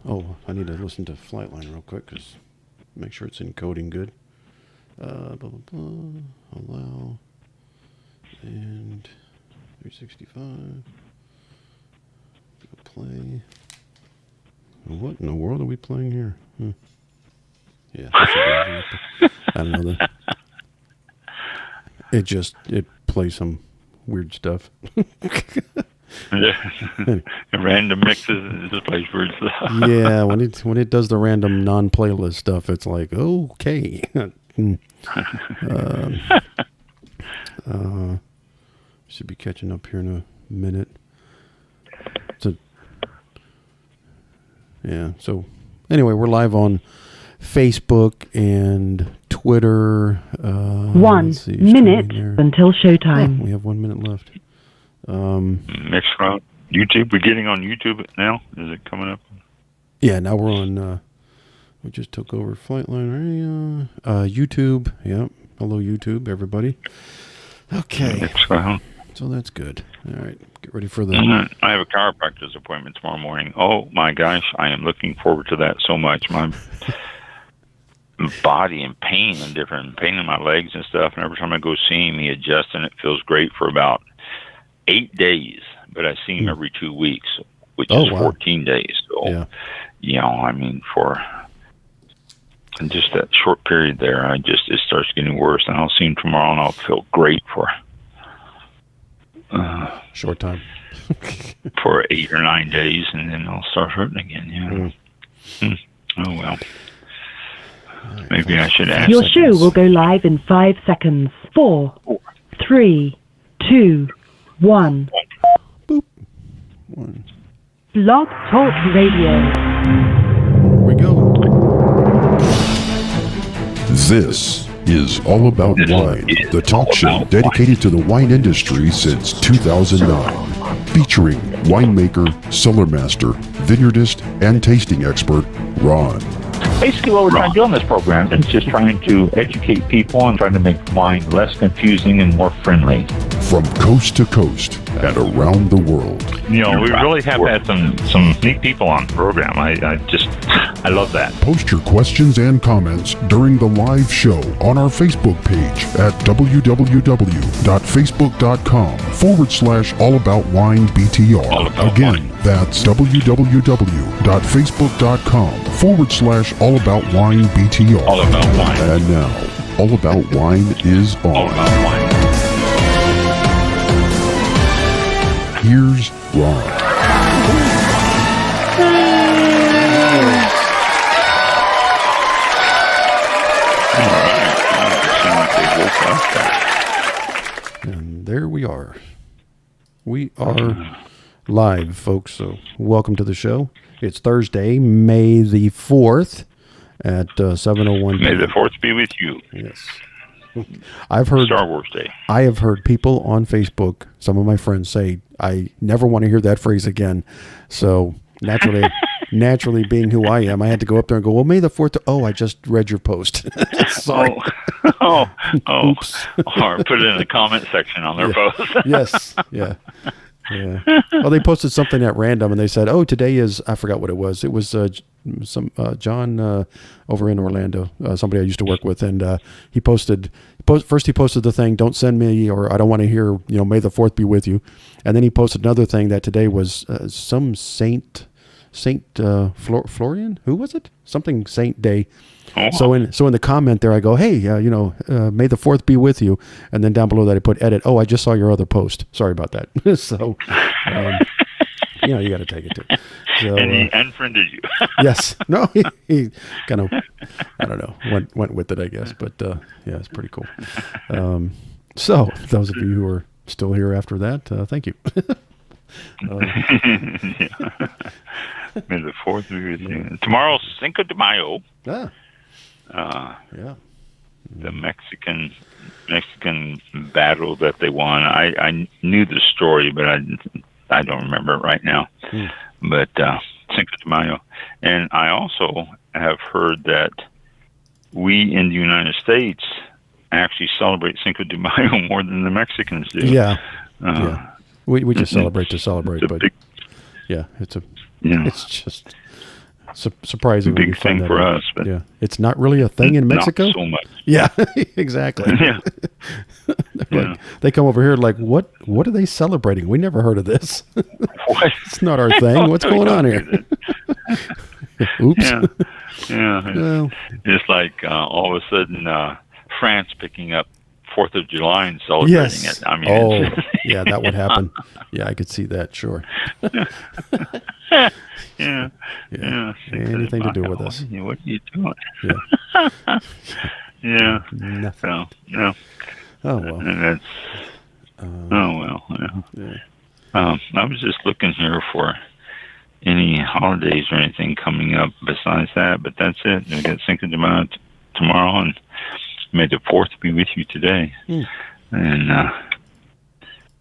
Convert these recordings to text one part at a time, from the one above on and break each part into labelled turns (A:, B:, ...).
A: Oh, I need to listen to Flightline real quick because make sure it's encoding good. Blah, blah, blah. Allow. And 365. Play. What in the world are we playing here? Yeah. I don't know. It plays some weird stuff.
B: Random mixes, it just plays weird stuff.
A: Yeah, when it does the random non-playlist stuff, it's like, okay. Should be catching up here in a minute. So anyway, we're live on Facebook and Twitter.
C: 1 minute until showtime.
A: Oh, we have 1 minute left.
B: Next round, YouTube. We're getting on YouTube now. Is it coming up?
A: Yeah, now we're on. We just took over Flightline Radio. YouTube. Yep. Hello, YouTube, everybody. Okay.
B: Next round.
A: So that's good. All right. Get ready for the...
B: I have a chiropractor's appointment tomorrow morning. Oh, my gosh. I am looking forward to that so much. My body in pain and different pain in my legs and stuff. And every time I go see him, he adjusts, and it feels great for about 8 days. But I see him every 2 weeks, which is 14 days. So, I mean, for just that short period there, it starts getting worse. And I'll see him tomorrow, and I'll feel great for...
A: short time.
B: for 8 or 9 days, and then I'll start hurting again. Oh, well. Maybe I should ask.
C: Your show will go live in 5 seconds. 4, 3, 2, 1.
A: Boop. 1.
C: Blog Talk Radio.
A: Here we go.
D: This is All About Wine, the talk show dedicated to the wine industry since 2009. Featuring winemaker, cellar master, vineyardist, and tasting expert, Ron.
E: Basically, what we're trying to do on this program is just trying to educate people and trying to make wine less confusing and more friendly.
D: From coast to coast and around the world.
E: You know, we really have had some neat people on the program. I love that.
D: Post your questions and comments during the live show on our Facebook page at www.facebook.com/allaboutwinebtr. Again, that's www.facebook.com/allaboutwinebtr.
E: All About Wine.
D: And now, All About Wine is on.
E: All About Wine.
D: Here's Ron.
A: And there we are. We are live, folks. So welcome to the show. It's Thursday, May the 4th at 7:01.
B: May the 4th be with you.
A: Yes. I've heard
B: Star Wars Day.
A: I have heard people on Facebook, some of my friends say, I never want to hear that phrase again. So naturally being who I am, I had to go up there and go, well, May the 4th. Oh, I just read your post. Sorry.
B: Oops. Or put it in the comment section on their post.
A: Yes. Yeah. Yeah. Well, they posted something at random and they said, oh, today is, I forgot what it was. It was John over in Orlando, somebody I used to work with. And he posted the thing, don't send me, or I don't want to hear, May the 4th be with you. And then he posted another thing that today was some Saint Florian. Who was it? Something Saint Day. Oh. So in the comment there, I go, hey, may the 4th be with you. And then down below that, I put edit. Oh, I just saw your other post. Sorry about that. So, you got to take it too. So,
B: and he unfriended you.
A: Yes. No, he kind of, I don't know, went with it, I guess. But yeah, it's pretty cool. So those of you who are still here after that, thank you.
B: May the 4th be with you. Tomorrow's Cinco de Mayo.
A: Yeah.
B: The Mexican battle that they won. I knew the story, but I don't remember it right now. But Cinco de Mayo. And I also have heard that we in the United States actually celebrate Cinco de Mayo more than the Mexicans do.
A: Yeah. We just celebrate to celebrate, but yeah, it's just surprising.
B: Big thing for us, but
A: yeah, it's not really a thing in Mexico.
B: Not so much.
A: Yeah, exactly.
B: Yeah.
A: Like, they come over here like, what are they celebrating? We never heard of this.
B: What?
A: It's not our thing. What's going on here? Oops.
B: Yeah. Yeah.
A: Well,
B: It's like all of a sudden France picking up 4th of July and celebrating it. I mean,
A: yeah, that would happen. Yeah, I could see that. Sure.
B: yeah.
A: Anything to do with us.
B: What are you doing?
A: Yeah.
B: Yeah.
A: Nothing.
B: So, no.
A: Oh well.
B: And that's. Oh well. Yeah. I was just looking here for any holidays or anything coming up besides that, but that's it. We got Cinco de Mayo tomorrow, and May the 4th be with you today. And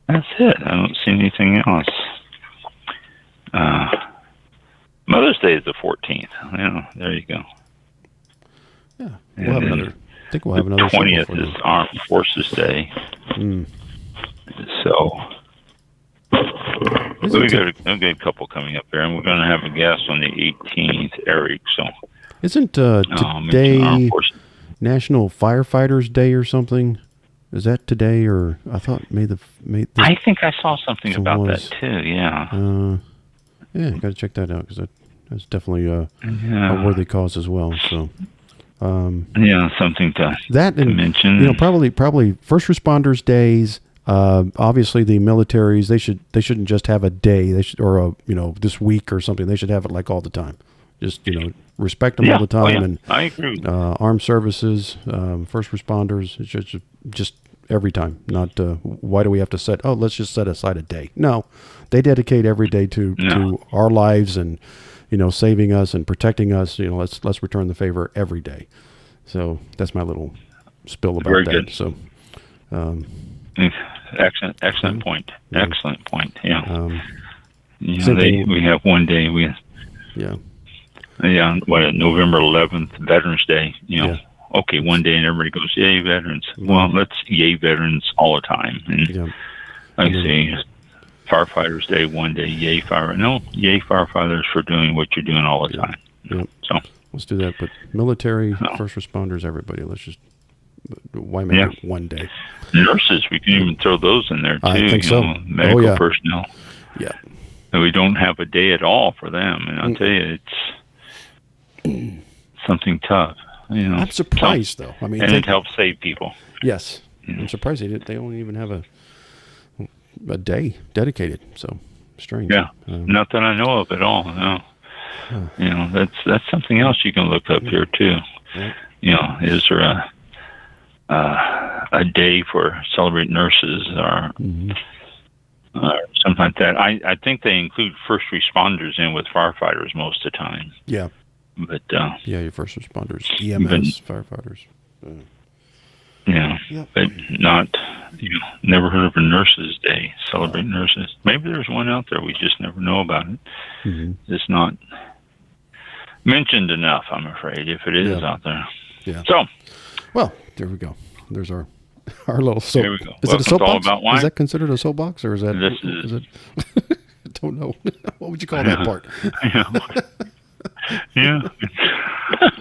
B: that's it. I don't see anything else. Mother's Day is the 14th. Yeah, there you go.
A: Yeah, we'll have another. I think we'll have another.
B: 20th is Armed Forces Day. So we've got a couple coming up there, and we're going to have a guest on the 18th, Eric. So
A: isn't today National Firefighters Day or something? Is that today, or I thought
B: I think I saw something about that too. Yeah.
A: Yeah, got to check that out because that's definitely a worthy cause as well. So.
B: Something to mention.
A: You know, probably first responders days. Obviously, the militaries they shouldn't just have a day. They should, or this week or something. They should have it like all the time. Just respect them all the time. And
B: I agree.
A: Armed services, first responders. It's just every time. Not why do we have to set? Oh, let's just set aside a day. No, they dedicate every day to our lives and. Saving us and protecting us. Let's return the favor every day. So that's my little spill about
B: Very
A: that.
B: Good.
A: So,
B: excellent point.
A: Yeah.
B: Excellent point. Yeah.
A: we
B: have one day. November 11th, Veterans Day. Okay, one day, and everybody goes, "Yay, veterans!" Well, let's yay veterans all the time. And I say. Firefighters Day, one day, yay firefighters for doing what you're doing all the time.
A: Yep.
B: So
A: let's do that. But military, first responders, everybody, let's just why make it one day?
B: Nurses, we can even throw those in there too.
A: I think so.
B: Medical personnel.
A: Yeah.
B: And we don't have a day at all for them, and I'll tell you, it's something tough.
A: I'm surprised though. I mean,
B: it helps save people.
A: Yes, I'm surprised they don't even have a day dedicated. So strange.
B: Yeah, not that I know of at all. No. That's something else you can look up here too. Yeah. Is there a day for celebrate nurses or something like that? I think they include first responders in with firefighters most of the time.
A: Yeah.
B: But
A: your first responders, EMS, firefighters.
B: Yeah, but not, never heard of a Nurses Day, celebrate nurses. Maybe there's one out there, we just never know about it. It's not mentioned enough, I'm afraid, if it is out there.
A: Yeah.
B: So.
A: Well, there we go. There's our little soap.
B: There we go.
A: Is it a soapbox?
B: All about wine?
A: Is that considered a soapbox, or is that?
B: Is
A: it? I don't know. What would you call that part?
B: Yeah.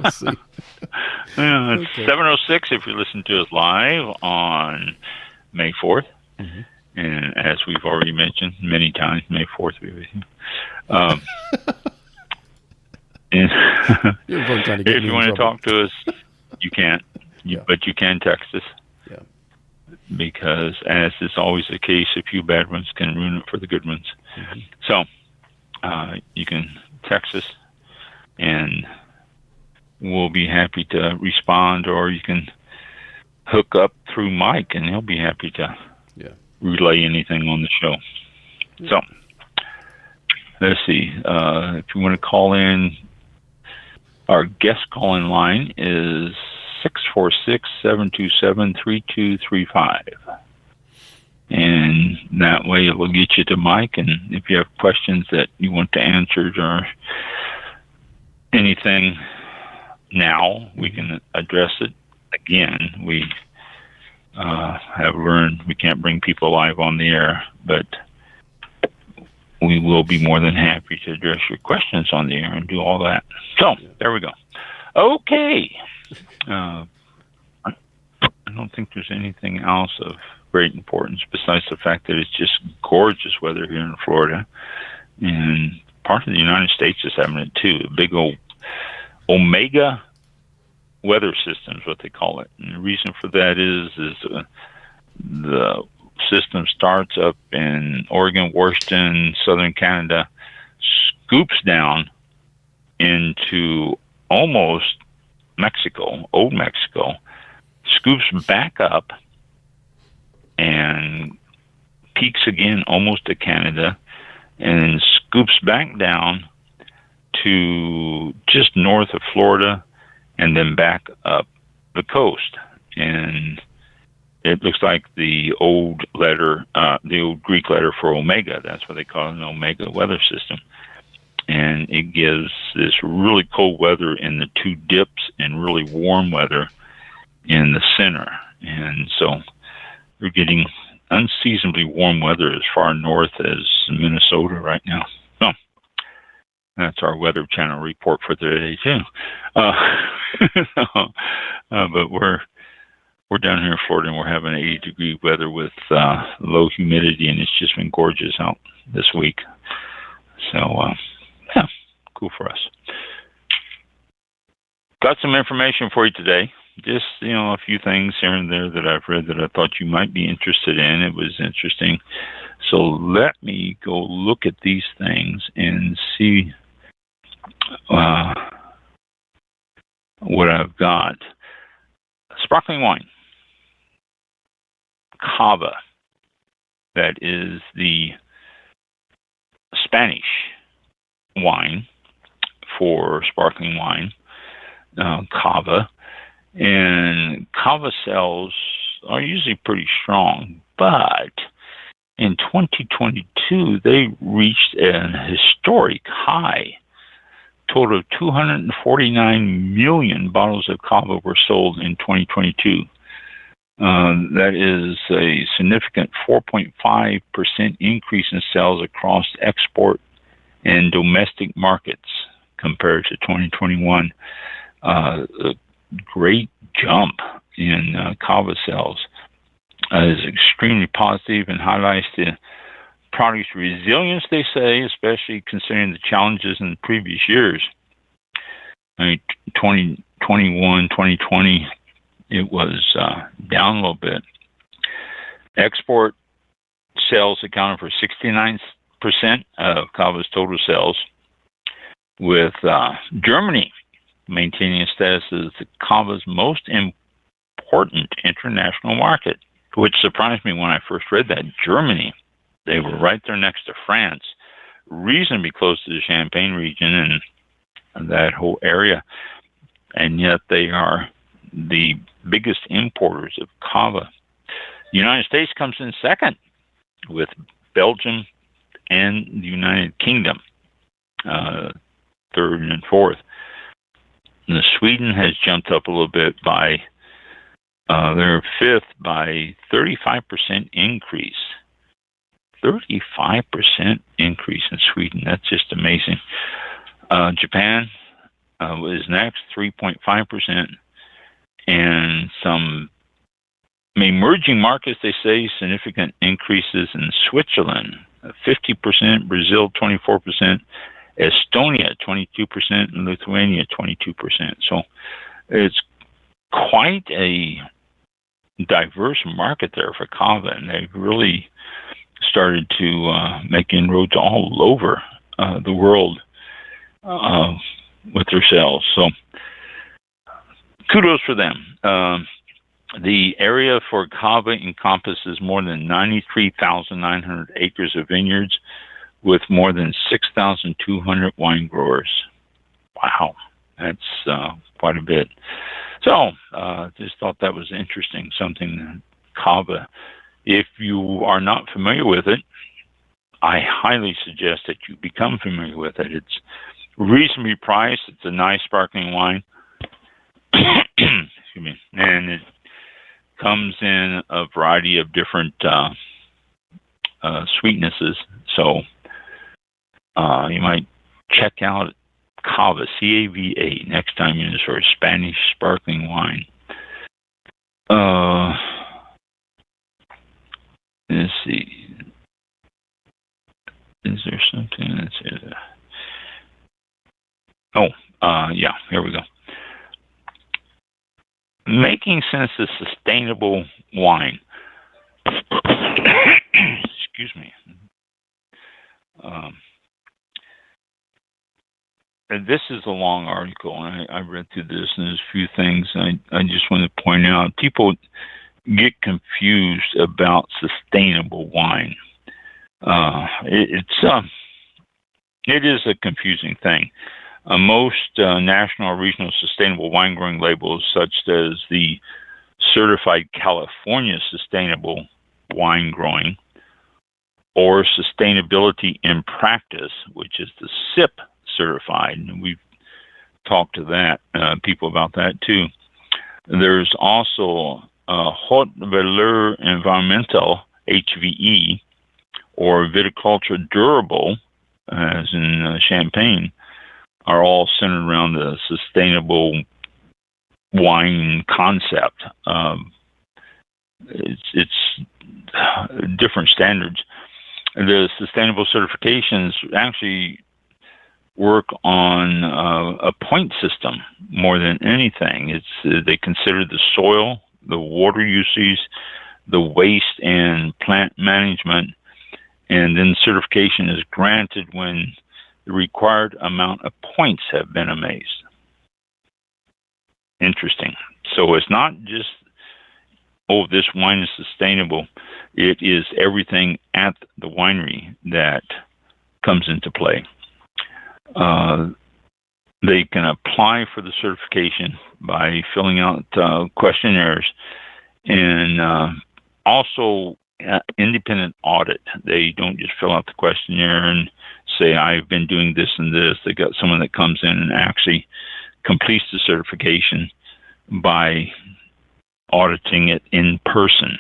A: Let's see.
B: Yeah, it's 7:06 if you listen to us live on May 4th. And as we've already mentioned many times, May 4th be with you. If you want to talk to us, you can't. But you can text us.
A: Yeah.
B: Because, as is always the case, a few bad ones can ruin it for the good ones. So, you can text us, and we'll be happy to respond, or you can hook up through Mike, and he'll be happy to relay anything on the show. So, let's see. If you want to call in, our guest call-in line is 646-727-3235. And that way it will get you to Mike, and if you have questions that you want to answer or anything now, we can address it. Again, we have learned we can't bring people live on the air, but we will be more than happy to address your questions on the air and do all that. So, there we go. Okay. I don't think there's anything else of great importance besides the fact that it's just gorgeous weather here in Florida. And part of the United States is having it too. A big old Omega weather system is what they call it. And the reason for that is the system starts up in Oregon, Washington, southern Canada, scoops down into almost Mexico, old Mexico, scoops back up and peaks again almost to Canada, and scoops back down to just north of Florida and then back up the coast. And it looks like the old Greek letter for Omega. That's what they call it, an Omega weather system. And it gives this really cold weather in the two dips and really warm weather in the center. And so we're getting unseasonably warm weather as far north as Minnesota right now. So that's our Weather Channel report for today too. But we're down here in Florida and we're having 80-degree weather with low humidity, and it's just been gorgeous out this week. So yeah, cool for us. Got some information for you today. Just, a few things here and there that I've read that I thought you might be interested in. It was interesting. So let me go look at these things and see what I've got. Sparkling wine. Cava. That is the Spanish wine for sparkling wine. Cava. And Cava sales are usually pretty strong, but in 2022, they reached an historic high. Total of 249 million bottles of Cava were sold in 2022. That is a significant 4.5% increase in sales across export and domestic markets compared to 2021. Great jump in Cava sales is extremely positive and highlights the product's resilience, they say, especially considering the challenges in the previous years. 2021, 2020, it was down a little bit. Export sales accounted for 69% of Cava's total sales, with Germany maintaining its status as the Cava's most important international market, which surprised me when I first read that. Germany, they were right there next to France, reasonably close to the Champagne region and that whole area, and yet they are the biggest importers of Cava. The United States comes in second, with Belgium and the United Kingdom, third and fourth. And Sweden has jumped up a little bit by, they're fifth by 35% increase. 35% increase in Sweden. That's just amazing. Japan is next, 3.5%. And some emerging markets, they say, significant increases in Switzerland, 50%, Brazil, 24%. Estonia, 22%, and Lithuania, 22%. So it's quite a diverse market there for Cava, and they've really started to make inroads all over the world with their sales. So kudos for them. The area for Cava encompasses more than 93,900 acres of vineyards, with more than 6,200 wine growers. Wow, that's quite a bit. So, just thought that was interesting, something Cava. If you are not familiar with it, I highly suggest that you become familiar with it. It's reasonably priced. It's a nice sparkling wine. Excuse me. And it comes in a variety of different sweetnesses. So, You might check out Cava, C-A-V-A, next time you're in the store, Spanish sparkling wine. Let's see. Is there something that says... yeah, here we go. Making sense of sustainable wine. Excuse me. And this is a long article, and I read through this, and there's a few things I just want to point out. People get confused about sustainable wine. It is a confusing thing. Most national or regional sustainable wine growing labels, such as the Certified California Sustainable Wine Growing, or Sustainability in Practice, which is the SIP certified, and we've talked to people about that too. There's also Haute Valeur Environmental, HVE, or Viticulture Durable, as in Champagne, are all centered around the sustainable wine concept. It's different standards. The sustainable certifications actually work on a point system more than anything. They consider the soil, the water usage, the waste and plant management, and then certification is granted when the required amount of points have been amassed. Interesting. So it's not just, this wine is sustainable. It is everything at the winery that comes into play. They can apply for the certification by filling out questionnaires, and also independent audit. They don't just fill out the questionnaire and say, I've been doing this and this. They got someone that comes in and actually completes the certification by auditing it in person.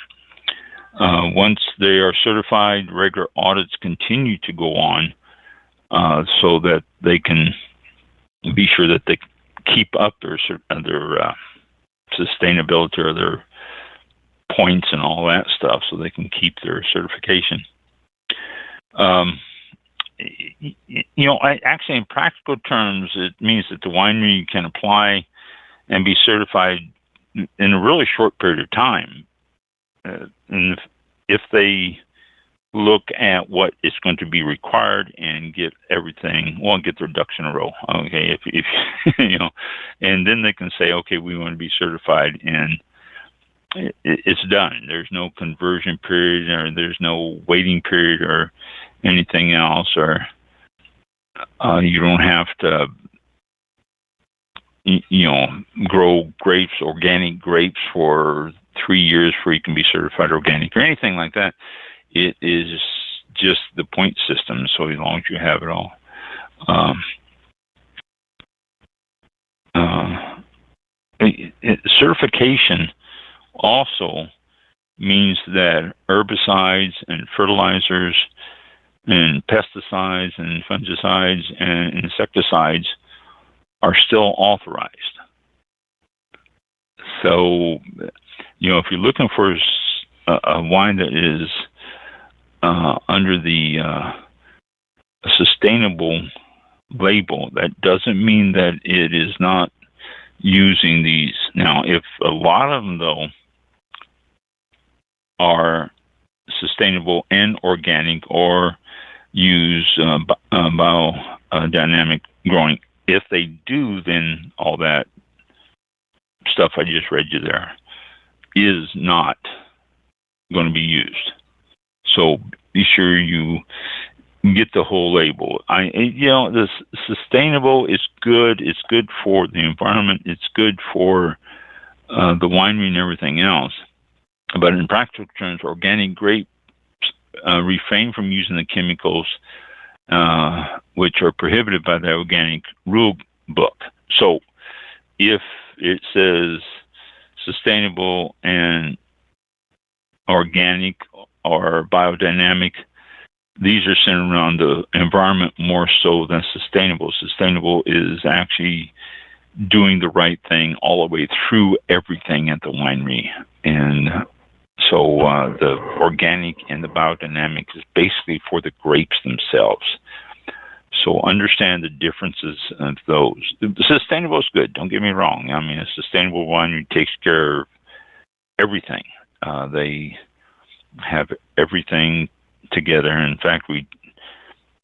B: Once they are certified, regular audits continue to go on so that they can be sure that they keep up their sustainability or their points and all that stuff, so they can keep their certification. Actually, in practical terms, it means that the winery can apply and be certified in a really short period of time. And if they look at what is going to be required and get get their ducks in a row. Okay, if and then they can say, okay, we want to be certified, and it's done. There's no conversion period, or there's no waiting period, or anything else, or you don't have to, grow grapes, organic grapes, for 3 years before you can be certified organic, or anything like that. It is just the point system, so as long as you have it all. Certification also means that herbicides and fertilizers and pesticides and fungicides and insecticides are still authorized. So, if you're looking for a wine that is under the sustainable label, that doesn't mean that it is not using these. Now, if a lot of them, though, are sustainable and organic, or use biodynamic growing, if they do, then all that stuff I just read you there is not going to be used. So be sure you get the whole label. This sustainable is good. It's good for the environment. It's good for the winery and everything else. But in practical terms, organic grapes refrain from using the chemicals which are prohibited by the organic rule book. So if it says sustainable and organic or biodynamic, these are centered around the environment more so than sustainable. Sustainable is actually doing the right thing all the way through everything at the winery. And so the organic and the biodynamic is basically for the grapes themselves. So understand the differences of those. The sustainable is good, don't get me wrong. I mean, a sustainable winery takes care of everything. They have everything together. In fact, we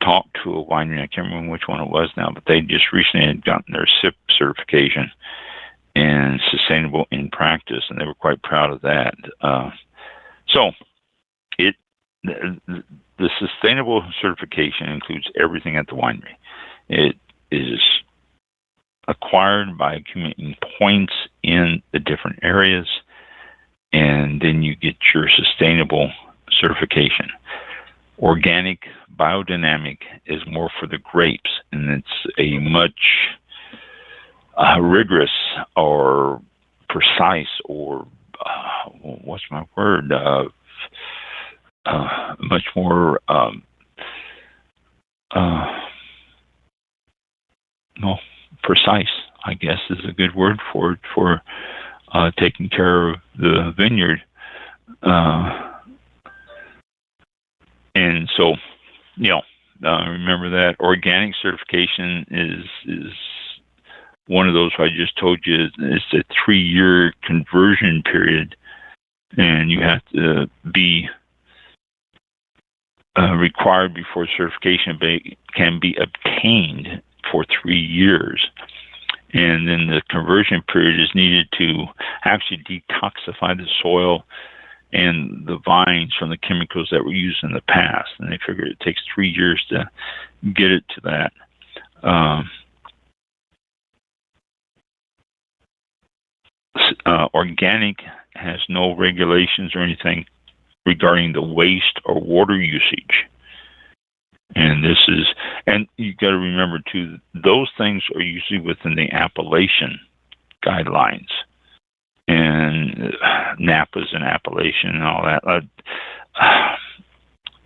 B: talked to a winery, I can't remember which one it was now, but they just recently had gotten their SIP certification and sustainable in practice, and they were quite proud of that. So the sustainable certification includes everything at the winery. It is acquired by accumulating points in the different areas, and then you get your sustainable certification. Organic, biodynamic is more for the grapes, and it's a much rigorous or precise or what's my word? Much more precise, I guess, is a good word for it, for taking care of the vineyard. And so, remember that organic certification is one of those I just told you. It's a 3-year conversion period, and you have to be required before certification can be obtained for 3 years. And then the conversion period is needed to actually detoxify the soil and the vines from the chemicals that were used in the past. And they figure it takes 3 years to get it to that. Organic has no regulations or anything regarding the waste or water usage. And you got to remember too, those things are usually within the appellation guidelines. And Napa's an appellation and all that.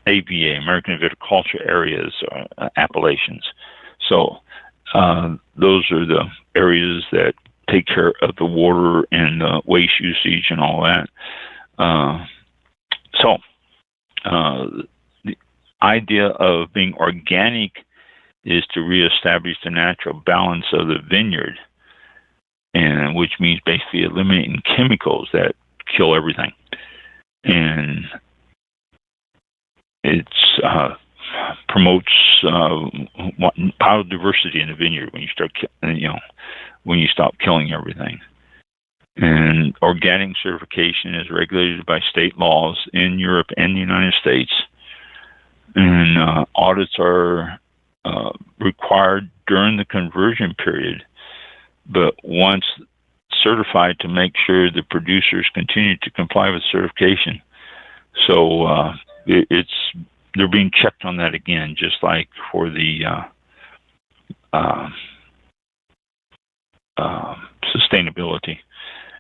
B: AVA, American Viticulture Areas, appellations. So those are the areas that take care of the water and the waste usage and all that. So the idea of being organic is to reestablish the natural balance of the vineyard, and which means basically eliminating chemicals that kill everything. And it promotes biodiversity in the vineyard when you start, when you stop killing everything. And organic certification is regulated by state laws in Europe and the United States. And audits are required during the conversion period, but once certified, to make sure the producers continue to comply with certification. So they're being checked on that again, just like for the sustainability.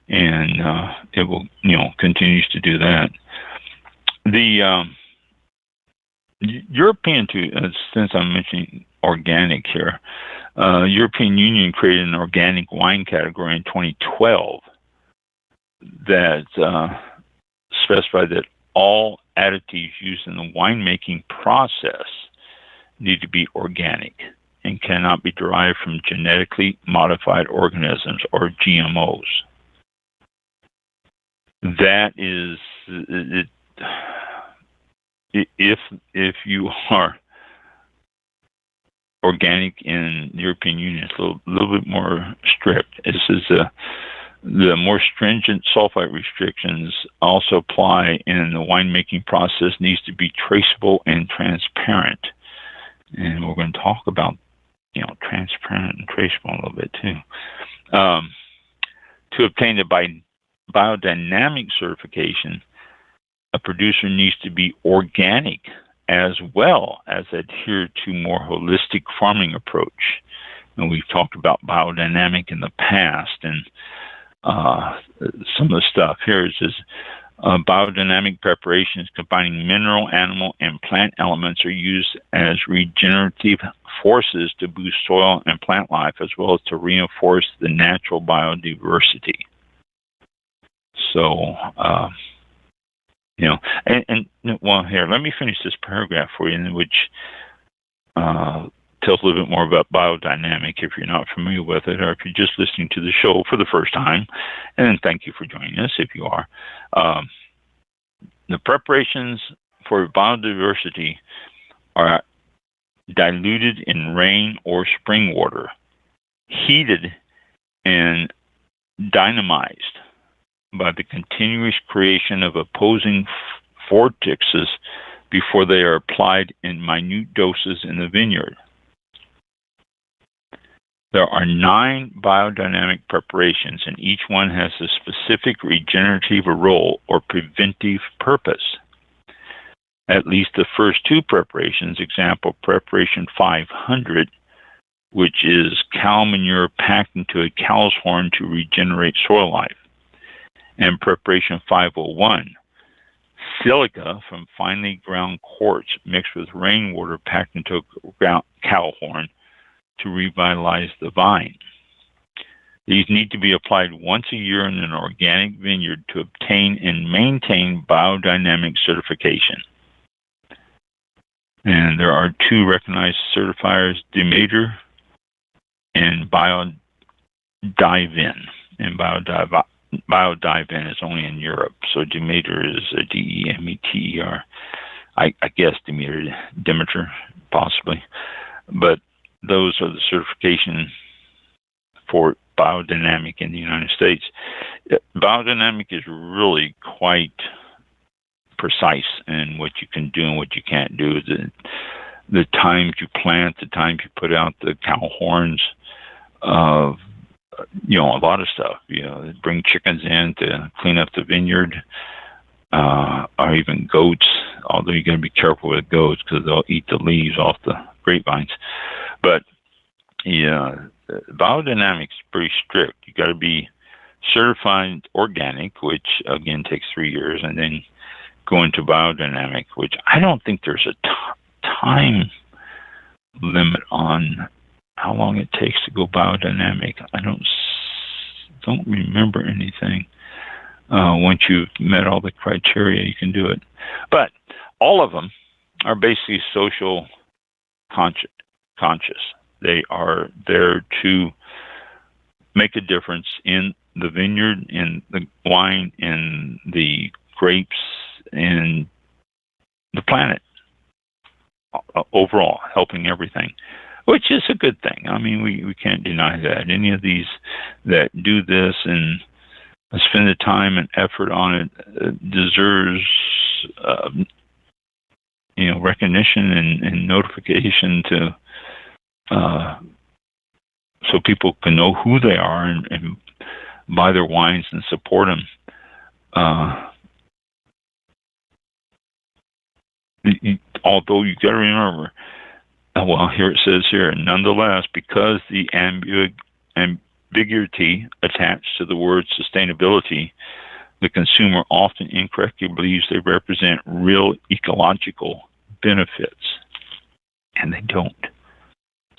B: And it will, continues to do that. The European, since I'm mentioning organic here, European Union created an organic wine category in 2012 that specified that all additives used in the winemaking process need to be organic and cannot be derived from genetically modified organisms or GMOs. That is, if you are organic in the European Union, it's a little bit more strict. This is the more stringent sulfite restrictions also apply, and the winemaking process needs to be traceable and transparent. And we're going to talk about, transparent and traceable a little bit too. To obtain the biodynamic certification, a producer needs to be organic as well as adhere to more holistic farming approach. And we've talked about biodynamic in the past, and some of the stuff here is Biodynamic preparations combining mineral, animal, and plant elements are used as regenerative forces to boost soil and plant life, as well as to reinforce the natural biodiversity. So, well, here, let me finish this paragraph for you, in which tells a little bit more about biodynamic if you're not familiar with it, or if you're just listening to the show for the first time. And then thank you for joining us if you are. The preparations for biodiversity are diluted in rain or spring water, heated and dynamized by the continuous creation of opposing vortexes before they are applied in minute doses in the vineyard. There are 9 biodynamic preparations, and each one has a specific regenerative role or preventive purpose. At least the first 2 preparations, example preparation 500, which is cow manure packed into a cow's horn to regenerate soil life, and preparation 501, silica from finely ground quartz mixed with rainwater packed into a cow horn to revitalize the vine. These need to be applied once a year in an organic vineyard to obtain and maintain biodynamic certification. And there are 2 recognized certifiers, Demeter and BioDiven. And BioDiven is only in Europe, so Demeter is a Demeter. I guess Demeter, possibly. But those are the certification for biodynamic in the United States. Biodynamic is really quite precise in what you can do and what you can't do. The times you plant, the times you put out the cow horns, a lot of stuff. Bring chickens in to clean up the vineyard, or even goats, although you got to be careful with goats because they'll eat the leaves off the grapevines. But biodynamics is pretty strict. You got to be certified organic, which again takes 3 years, and then go into biodynamic, which I don't think there's a time limit on how long it takes to go biodynamic. I don't remember anything. Once you've met all the criteria, you can do it. But all of them are basically social conscious. They are there to make a difference in the vineyard, in the wine, in the grapes, in the planet overall, helping everything, which is a good thing. I mean, we can't deny that. Any of these that do this and spend the time and effort on it deserves recognition and notification to so people can know who they are and buy their wines and support them. Although you got to remember, here it says here, nonetheless, because the ambiguity attached to the word sustainability, the consumer often incorrectly believes they represent real ecological benefits, and they don't.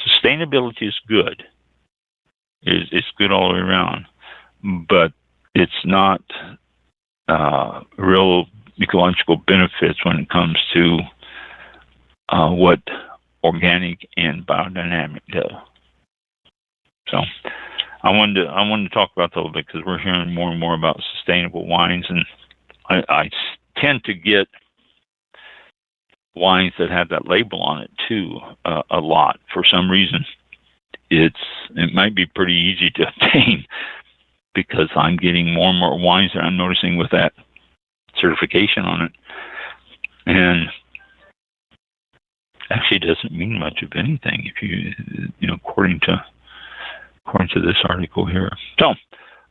B: Sustainability is good. It's good all the way around, but it's not real ecological benefits when it comes to what organic and biodynamic do. So I wanted to talk about that a little bit because we're hearing more and more about sustainable wines, and I tend to get wines that have that label on it too a lot. For some reason, it might be pretty easy to obtain because I'm getting more and more wines that I'm noticing with that certification on it, and actually doesn't mean much of anything if you according to this article here. So,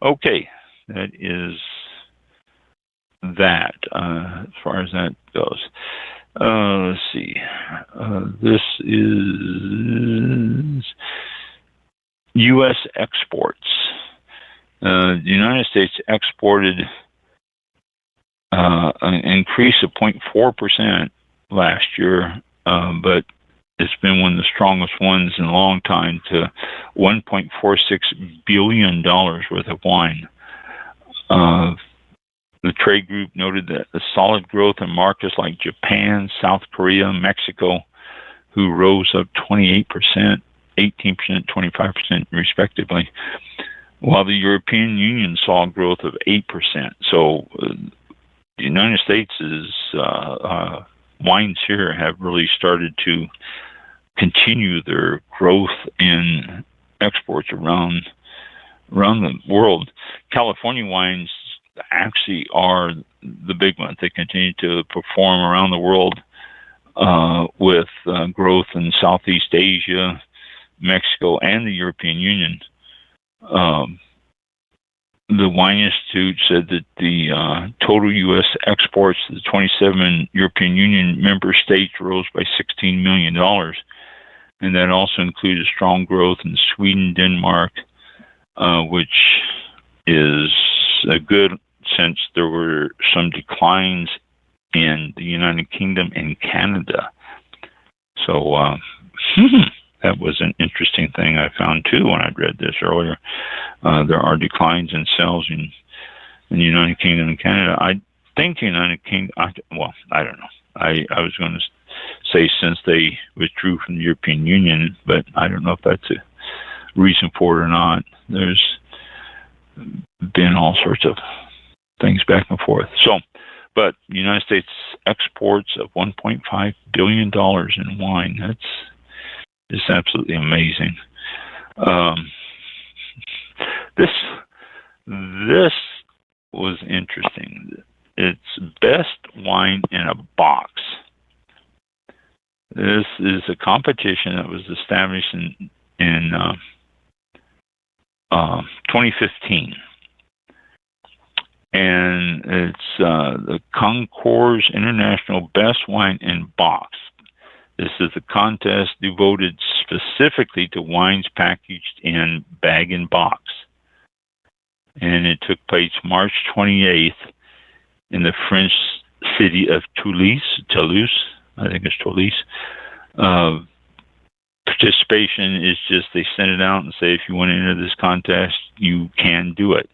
B: okay, that is that as far as that goes. Let's see. This is U.S. exports. The United States exported an increase of 0.4% last year, but it's been one of the strongest ones in a long time, to $1.46 billion worth of wine. The trade group noted that the solid growth in markets like Japan, South Korea, Mexico, who rose up 28%, 18%, 25% respectively, while the European Union saw a growth of 8%. So the United States' wines here have really started to continue their growth in exports around the world. California wines actually are the big ones. They continue to perform around the world with growth in Southeast Asia, Mexico, and the European Union. The Wine Institute said that the total U.S. exports to the 27 European Union member states rose by $16 million. And that also included strong growth in Sweden, Denmark, which is a good, since there were some declines in the United Kingdom and Canada. So that was an interesting thing I found too when I read this earlier. There are declines in sales in the United Kingdom and Canada. I think the United Kingdom, I don't know. I was going to say since they withdrew from the European Union, but I don't know if that's a reason for it or not. There's been all sorts of things back and forth. So, but the United States exports of $1.5 billion in wine. That's just absolutely amazing. This was interesting. It's best wine in a box. This is a competition that was established in 2015. And it's the Concours International Best Wine in Box. This is a contest devoted specifically to wines packaged in bag-in-box. And it took place March 28th in the French city of Toulouse. I think it's Toulouse. Participation is just they send it out and say, if you want to enter this contest, you can do it.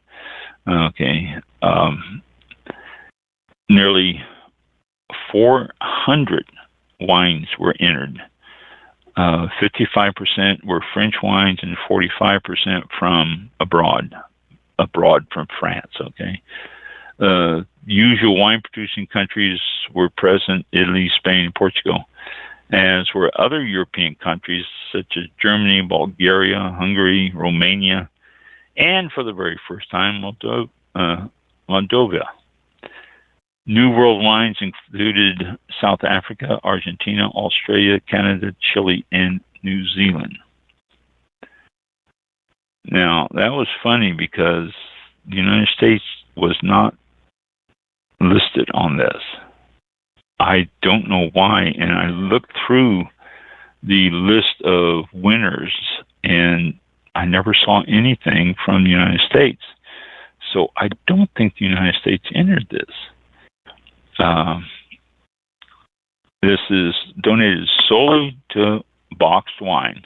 B: Okay. Nearly 400 wines were entered. 55% were French wines and 45% from abroad from France. Okay. Usual wine producing countries were present: Italy, Spain, Portugal, as were other European countries such as Germany, Bulgaria, Hungary, Romania, and for the very first time, Moldova. New World wines included South Africa, Argentina, Australia, Canada, Chile, and New Zealand. Now, that was funny because the United States was not listed on this. I don't know why, and I looked through the list of winners, and I never saw anything from the United States. So I don't think the United States entered this. This is donated solely to boxed wine,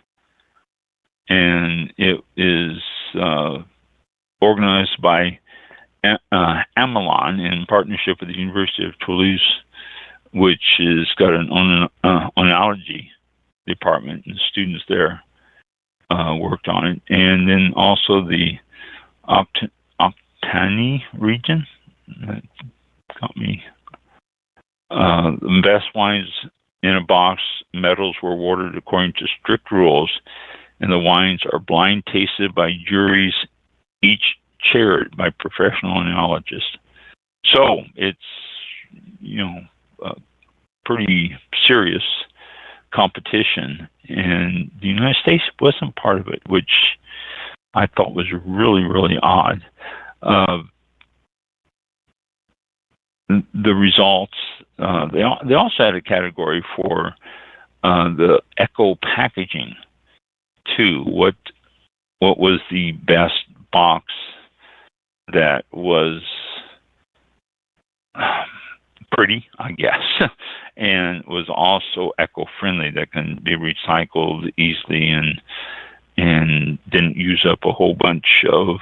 B: and it is organized by Amelon in partnership with the University of Toulouse, which has got an oenology department, and students there worked on it. And then also the Occitanie region. That got me. The best wines in a box medals were awarded according to strict rules, and the wines are blind tasted by juries, each chaired by professional oenologists. So it's, a pretty serious competition, and the United States wasn't part of it, which I thought was really, really odd. The results, they also had a category for the eco packaging too. What was the best box that was pretty, I guess, and was also eco-friendly, that can be recycled easily and didn't use up a whole bunch of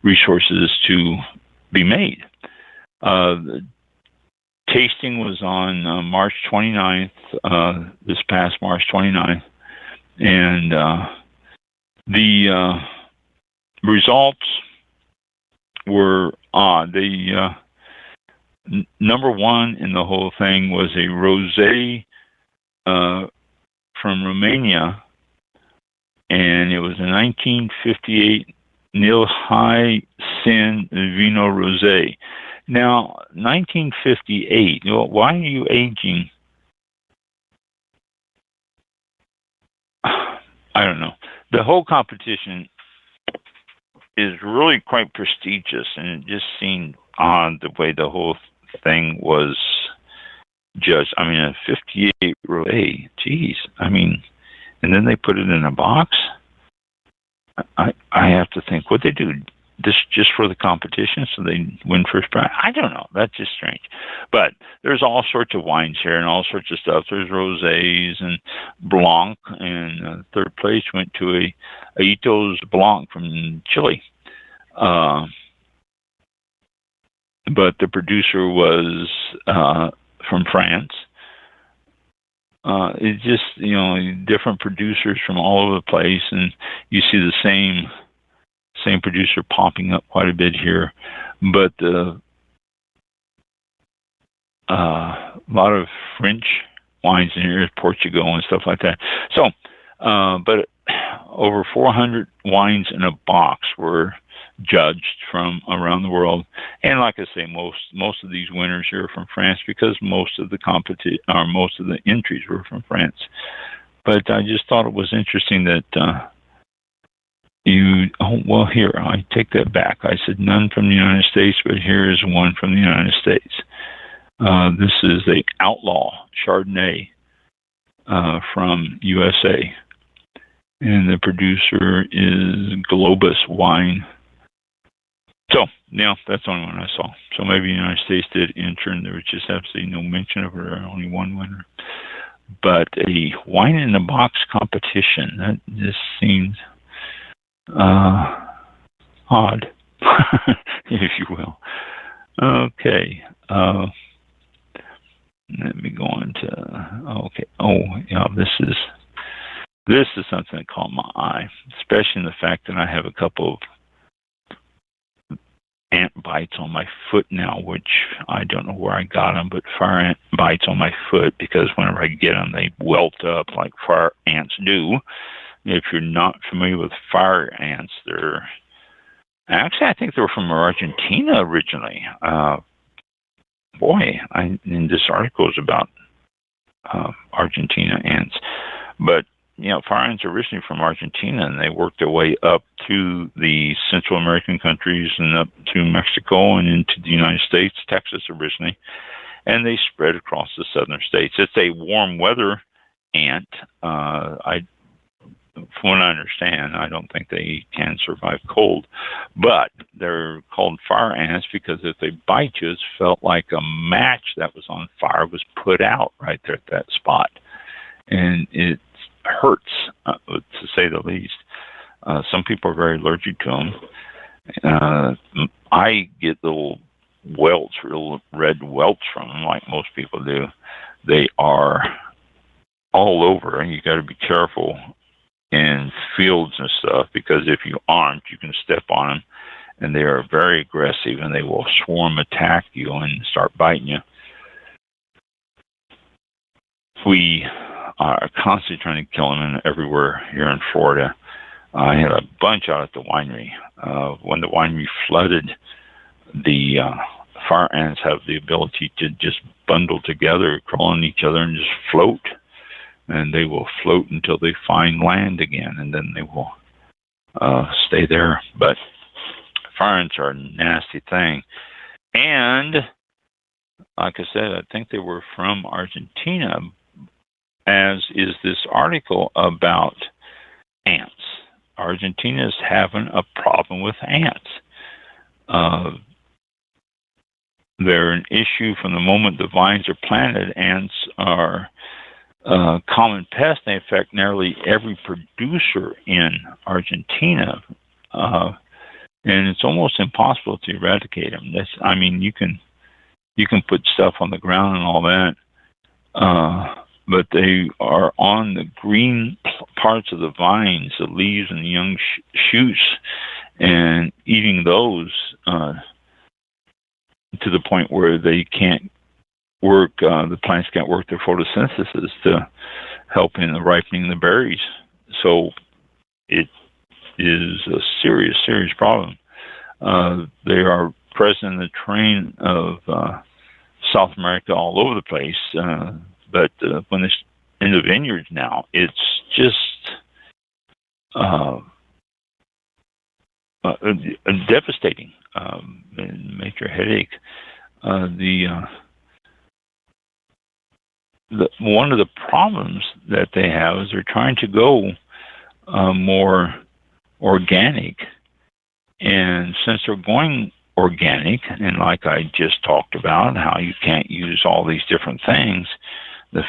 B: resources to be made. The tasting was on March 29th, this past March 29th, and the results were odd. The number one in the whole thing was a rosé from Romania, and it was a 1958 Nil-High Sin Vino Rosé. Now, 1958, why are you aging? I don't know. The whole competition is really quite prestigious, and it just seemed odd the way the whole thing was judged. I mean, a 58 rosé, geez. I mean, and then they put it in a box. I have to think, what they do this just for the competition so they win first prize? I don't know. That's just strange. But there's all sorts of wines here and all sorts of stuff. There's rosés and Blanc, and third place went to a Aitos Blanc from Chile. But the producer was from France. It's just, different producers from all over the place, and you see the same producer popping up quite a bit here. But a lot of French wines in here, Portugal and stuff like that. So, but over 400 wines in a box were judged from around the world, and like I say, most of these winners here are from France, because most of the most of the entries were from France. But I just thought it was interesting that here, I take that back. I said none from the United States, but here is one from the United States. This is the Outlaw Chardonnay from USA, and the producer is Globus Wine. So, that's the only one I saw. So maybe the United States did enter, and there was just absolutely no mention of it, or only one winner. But a wine in a box competition, that just seems odd, if you will. Okay. Let me go on to, okay. This is something that caught my eye, especially in the fact that I have a couple of ant bites on my foot now, which I don't know where I got them, but fire ant bites on my foot, because whenever I get them, they welt up like fire ants do. If you're not familiar with fire ants, I think they were from Argentina originally. And this article is about Argentina ants, but fire ants are originally from Argentina, and they worked their way up through the Central American countries and up to Mexico and into the United States, Texas originally, and they spread across the southern states. It's a warm weather ant. From what I understand, I don't think they can survive cold, but they're called fire ants because if they bite you, it's felt like a match that was on fire was put out right there at that spot, and it hurts, to say the least. Some people are very allergic to them. I get little welts, real red welts from them, like most people do. They are all over, and you got to be careful in fields and stuff, because if you aren't, you can step on them, and they are very aggressive, and they will swarm attack you and start biting you. We are constantly trying to kill them everywhere here in Florida. I had a bunch out at the winery. When the winery flooded, the fire ants have the ability to just bundle together, crawl on each other, and just float. And they will float until they find land again, and then they will stay there. But fire ants are a nasty thing. And like I said, I think they were from Argentina, as is this article about ants. Argentina's having a problem with ants. they're an issue from the moment the vines are planted. Ants are common pest. They affect nearly every producer in Argentina, and it's almost impossible to eradicate them. You can put stuff on the ground and all that, but they are on the green parts of the vines, the leaves and the young shoots, and eating those to the point where they can't work. The plants can't work their photosynthesis to help in the ripening of the berries. So it is a serious, serious problem. They are present in the terrain of South America all over the place, but when it's in the vineyards now, it's just devastating and major headache. One of the problems that they have is they're trying to go more organic, and since they're going organic, and like I just talked about, how you can't use all these different things, the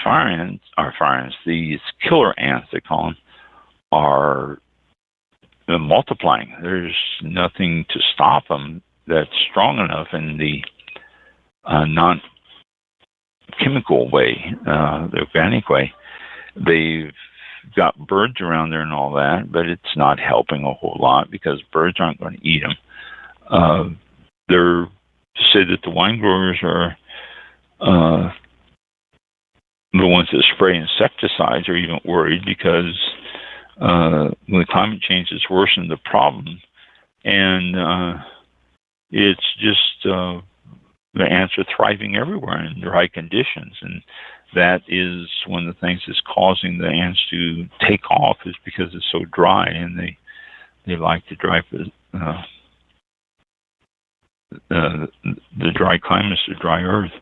B: these killer ants, they call them, are multiplying. There's nothing to stop them that's strong enough in the non-chemical way, the organic way. They've got birds around there and all that, but it's not helping a whole lot because birds aren't going to eat them. They're say that the wine growers are the ones that spray insecticides are even worried because when the climate change has worsened the problem, and it's just the ants are thriving everywhere in dry conditions, and that is one of the things that's causing the ants to take off, is because it's so dry, and they like to drive the dry climates, the dry earth.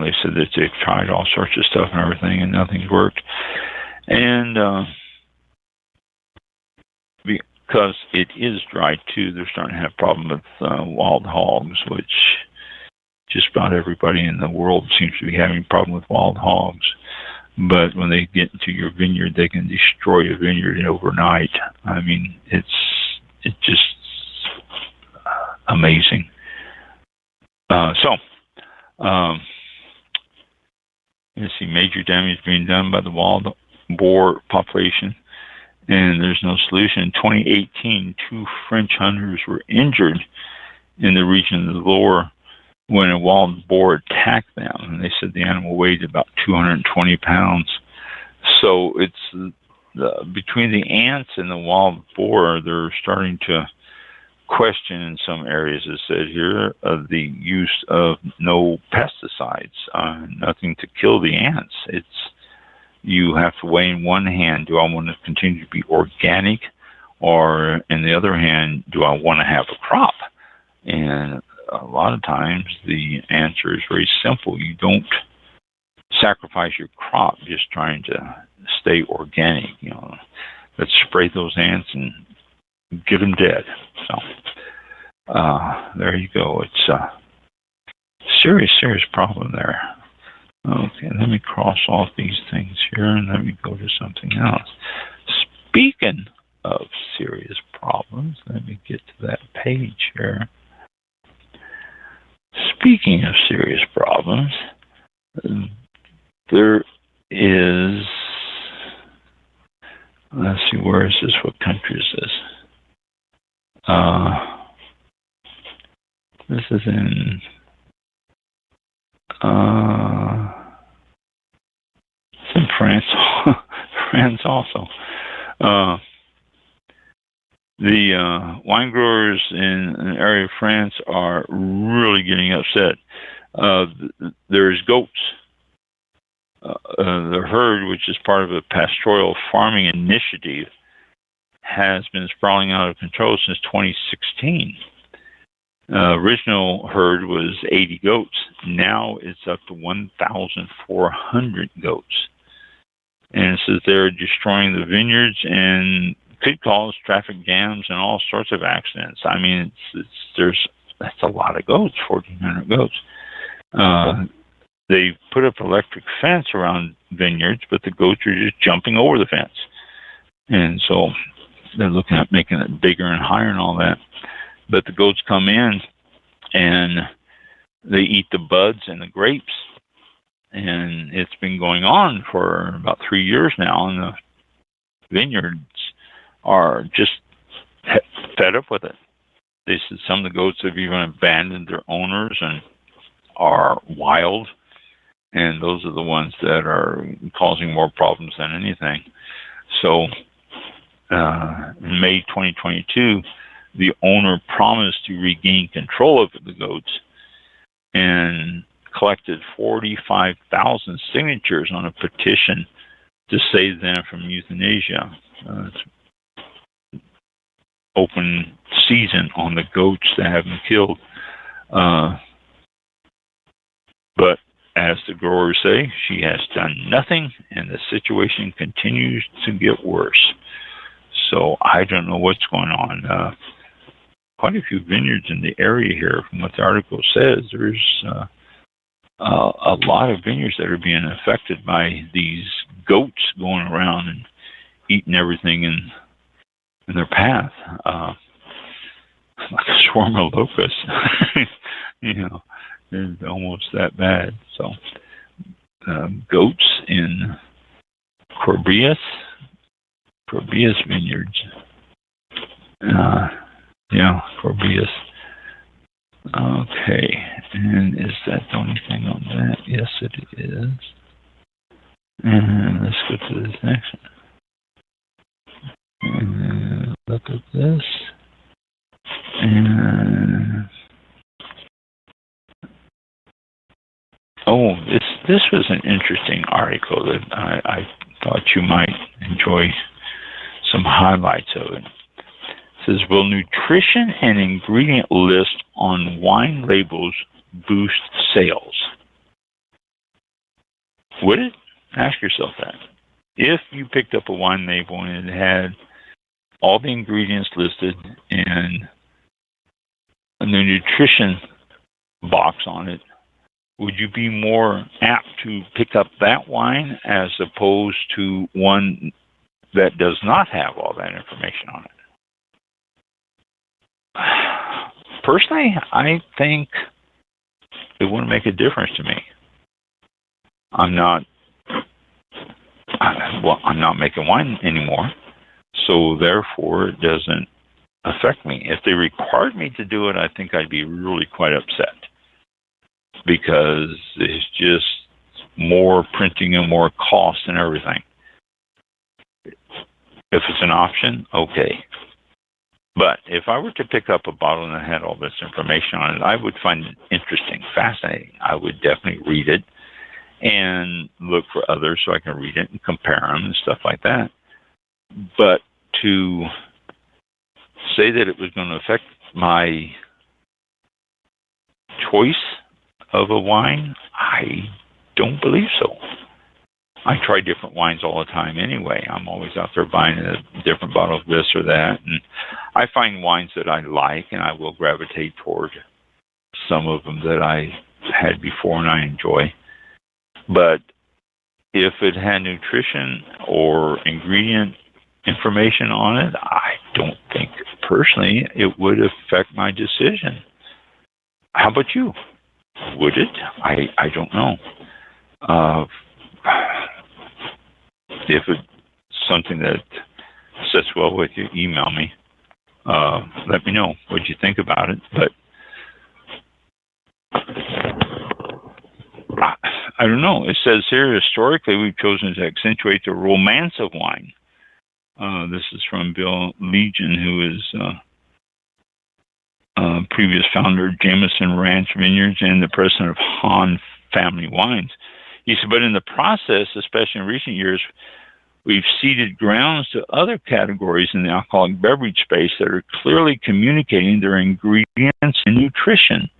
B: They said that they've tried all sorts of stuff and everything, and nothing's worked. And because it is dry too, they're starting to have problems with wild hogs, which just about everybody in the world seems to be having a problem with wild hogs. But when they get into your vineyard, they can destroy a vineyard overnight. I mean, it's just amazing. You see major damage being done by the wild boar population, and there's no solution. In 2018, 2 French hunters were injured in the region of the Loire when a wild boar attacked them, and they said the animal weighed about 220 pounds. So it's between the ants and the wild boar, they're starting to question in some areas, it said here, of the use of no pesticides, nothing to kill the ants. You have to weigh in one hand, do I want to continue to be organic, or in the other hand, do I want to have a crop? And a lot of times the answer is very simple. You don't sacrifice your crop just trying to stay organic. Let's spray those ants and get them dead. So there you go. It's a serious, serious problem there. Okay, let me cross off these things here and let me go to something else. Speaking of serious problems, let me get to that page here. Speaking of serious problems, there is, let's see, where is this? What country is this? This is in it's in France. France also. The wine growers in an area of France are really getting upset. There's goats. The herd, which is part of a pastoral farming initiative, has been sprawling out of control since 2016. Original herd was 80 goats. Now it's up to 1,400 goats. And it says they're destroying the vineyards and could cause traffic jams and all sorts of accidents. I mean, that's a lot of goats, 1,400 goats. They put up electric fence around vineyards, but the goats are just jumping over the fence. And so they're looking at making it bigger and higher and all that. But the goats come in and they eat the buds and the grapes. And it's been going on for about 3 years now, and the vineyards are just fed up with it. They said some of the goats have even abandoned their owners and are wild, and those are the ones that are causing more problems than anything. So in May 2022, the owner promised to regain control of the goats and collected 45,000 signatures on a petition to save them from euthanasia. It's open season on the goats that have been killed. But as the growers say, she has done nothing, and the situation continues to get worse. So I don't know what's going on. Quite a few vineyards in the area here, from what the article says. There's a lot of vineyards that are being affected by these goats going around and eating everything in their path, like a swarm of locusts. It's almost that bad. So goats in Corbias vineyards. Corbias. Okay, and is that the only thing on that? Yes, it is. And let's go to this next one. And look at this. And this was an interesting article that I thought you might enjoy some highlights of it. It says, will nutrition and ingredient list on wine labels boost sales? Would it? Ask yourself that. If you picked up a wine label and it had all the ingredients listed and the nutrition box on it, would you be more apt to pick up that wine as opposed to one that does not have all that information on it? Personally, I think it wouldn't make a difference to me. I'm not making wine anymore, so therefore it doesn't affect me. If they required me to do it, I think I'd be really quite upset, because it's just more printing and more cost and everything. If it's an option, okay. But if I were to pick up a bottle that had all this information on it, I would find it interesting, fascinating. I would definitely read it and look for others so I can read it and compare them and stuff like that. But to say that it was going to affect my choice of a wine, I don't believe so. I try different wines all the time anyway. I'm always out there buying a different bottle of this or that. And I find wines that I like, and I will gravitate toward some of them that I had before and I enjoy. But if it had nutrition or ingredient information on it, I don't think personally it would affect my decision. How about you? Would it? I don't know. If it's something that sits well with you, email me. Let me know what you think about it. But I don't know. It says here, historically, we've chosen to accentuate the romance of wine. This is from Bill Legion, who is previous founder of Jameson Ranch Vineyards and the president of Hahn Family Wines. He said, but in the process, especially in recent years, we've ceded grounds to other categories in the alcoholic beverage space that are clearly communicating their ingredients and nutrition,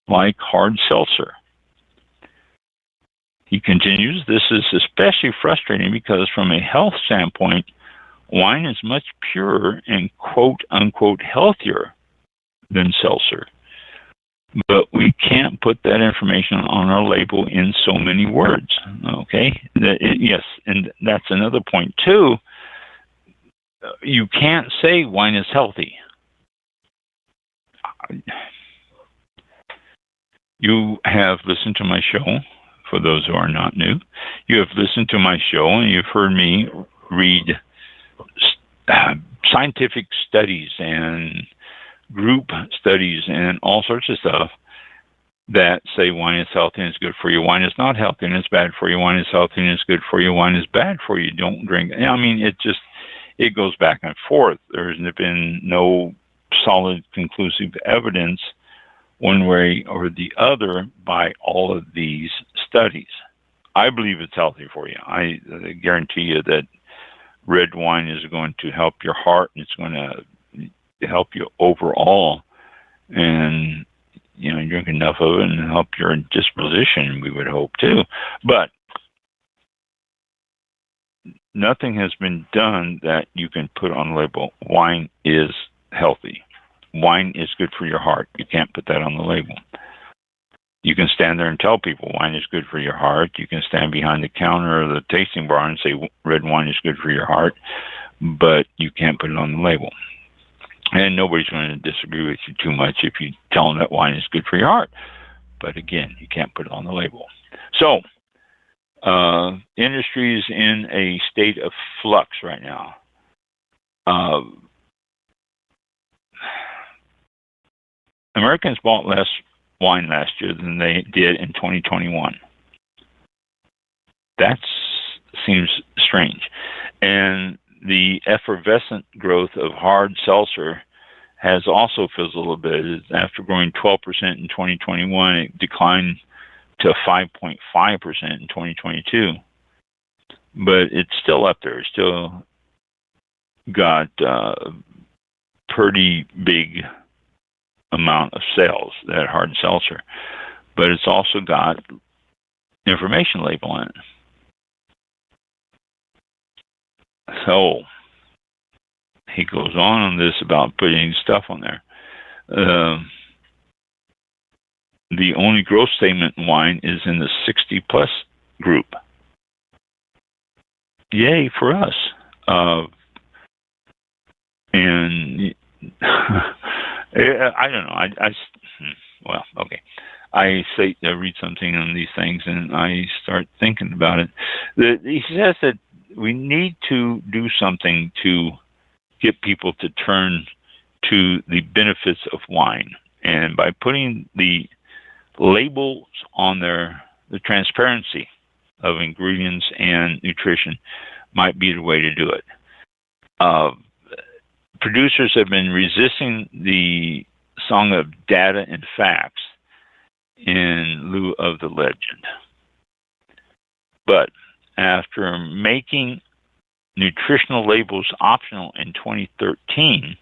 B: like hard seltzer. He continues, this is especially frustrating because from a health standpoint, wine is much purer and quote-unquote healthier than seltzer. But we can't put that information on our label in so many words, okay? Yes, and that's another point, too. You can't say wine is healthy. You have listened to my show, for those who are not new. You have listened to my show, and you've heard me read scientific studies and group studies and all sorts of stuff that say wine is healthy and it's good for you. Wine is not healthy and it's bad for you. Wine is healthy and it's good for you. Wine is bad for you. Don't drink. I mean, it goes back and forth. There's been no solid, conclusive evidence one way or the other by all of these studies. I believe it's healthy for you. I guarantee you that red wine is going to help your heart and it's going to help you overall, and you drink enough of it and help your disposition, we would hope too. But nothing has been done that you can put on the label, wine is healthy. Wine is good for your heart. You can't put that on the label. You can stand there and tell people wine is good for your heart. You can stand behind the counter or the tasting bar and say red wine is good for your heart, but you can't put it on the label. And nobody's going to disagree with you too much if you tell them that wine is good for your heart. But again, you can't put it on the label. So, industry is in a state of flux right now. Americans bought less wine last year than they did in 2021. That seems strange. And the effervescent growth of hard seltzer has also fizzled a bit. After growing 12% in 2021, it declined to 5.5% in 2022. But it's still up there. It's still got a pretty big amount of sales, that hard seltzer. But it's also got information label in it. So he goes on this about putting stuff on there. The only growth statement in wine is in the 60 plus group. Yay for us. And I don't know. Well, okay. I read something on these things and I start thinking about it. He says that we need to do something to get people to turn to the benefits of wine. And by putting the labels on there, the transparency of ingredients and nutrition might be the way to do it. Producers have been resisting the song of data and facts in lieu of the legend. But after making nutritional labels optional in 2013,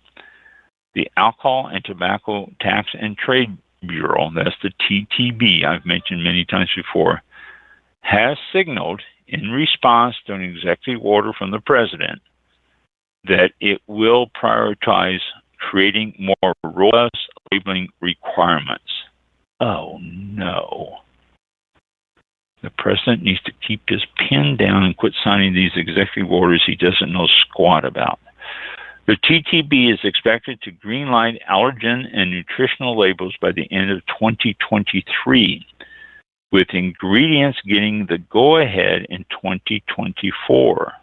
B: the Alcohol and Tobacco Tax and Trade Bureau, that's the TTB I've mentioned many times before, has signaled in response to an executive order from the president that it will prioritize creating more robust labeling requirements. Oh no. The president needs to keep his pen down and quit signing these executive orders he doesn't know squat about. The TTB is expected to greenlight allergen and nutritional labels by the end of 2023, with ingredients getting the go-ahead in 2024.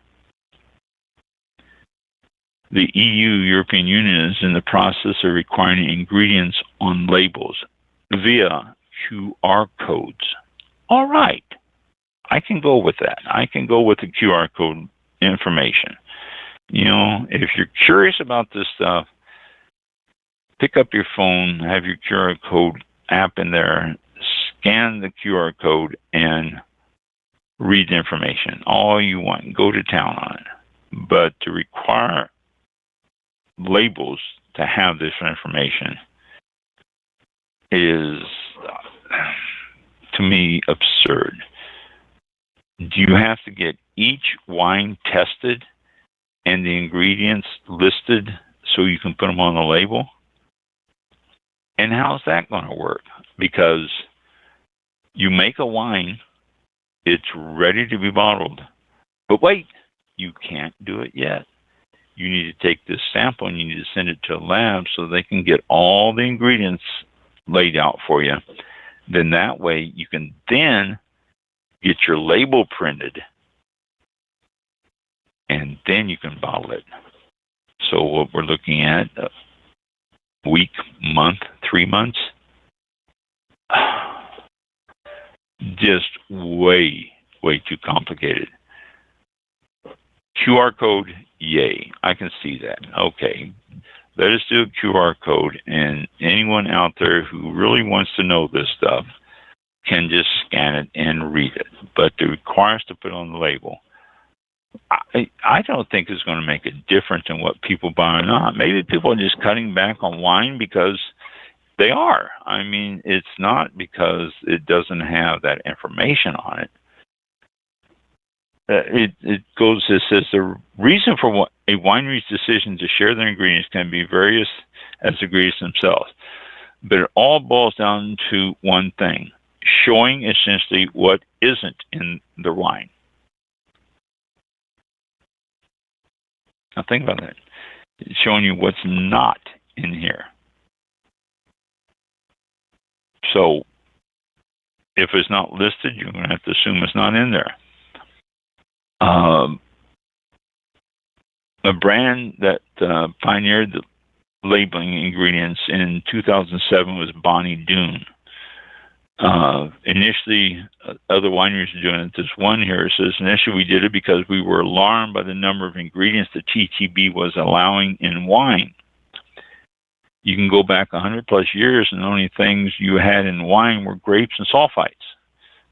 B: The EU, European Union, is in the process of requiring ingredients on labels via QR codes. All right, I can go with that. I can go with the QR code information. If you're curious about this stuff, pick up your phone, have your QR code app in there, scan the QR code, and read the information. All you want, go to town on it. But to require labels to have this information is, to me, absurd. Do you have to get each wine tested and the ingredients listed so you can put them on the label? And how's that going to work? Because you make a wine, it's ready to be bottled, but wait, you can't do it yet. You need to take this sample and you need to send it to a lab so they can get all the ingredients laid out for you. Then that way you can then get your label printed and then you can bottle it. So what we're looking at, a week, month, 3 months, just way too complicated. QR code, yay, I can see that. Okay, let us do a QR code, and anyone out there who really wants to know this stuff can just scan it and read it. But to require us to put on the label, I don't think it's going to make a difference in what people buy or not. Maybe people are just cutting back on wine because they are. I mean, it's not because it doesn't have that information on it. It goes, it says, the reason for what a winery's decision to share their ingredients can be various as the ingredients themselves. But it all boils down to one thing, showing essentially what isn't in the wine. Now think about that. It's showing you what's not in here. So if it's not listed, you're going to have to assume it's not in there. A brand that pioneered the labeling ingredients in 2007 was Bonnie Doon. Initially, other wineries are doing it. This one here says, initially we did it because we were alarmed by the number of ingredients the TTB was allowing in wine. You can go back 100 plus years and the only things you had in wine were grapes and sulfites.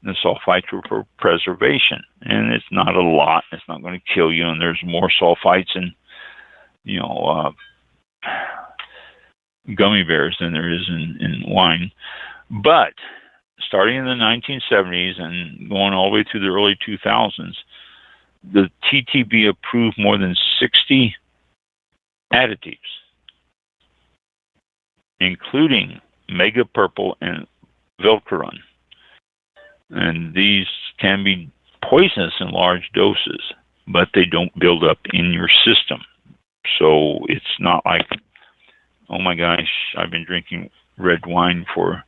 B: And the sulfites were for preservation. And it's not a lot. It's not going to kill you. And there's more sulfites in, gummy bears than there is in wine. But starting in the 1970s and going all the way through the early 2000s, the TTB approved more than 60 additives, including Mega Purple and Velcorin. And these can be poisonous in large doses, but they don't build up in your system. So it's not like, oh my gosh, I've been drinking red wine for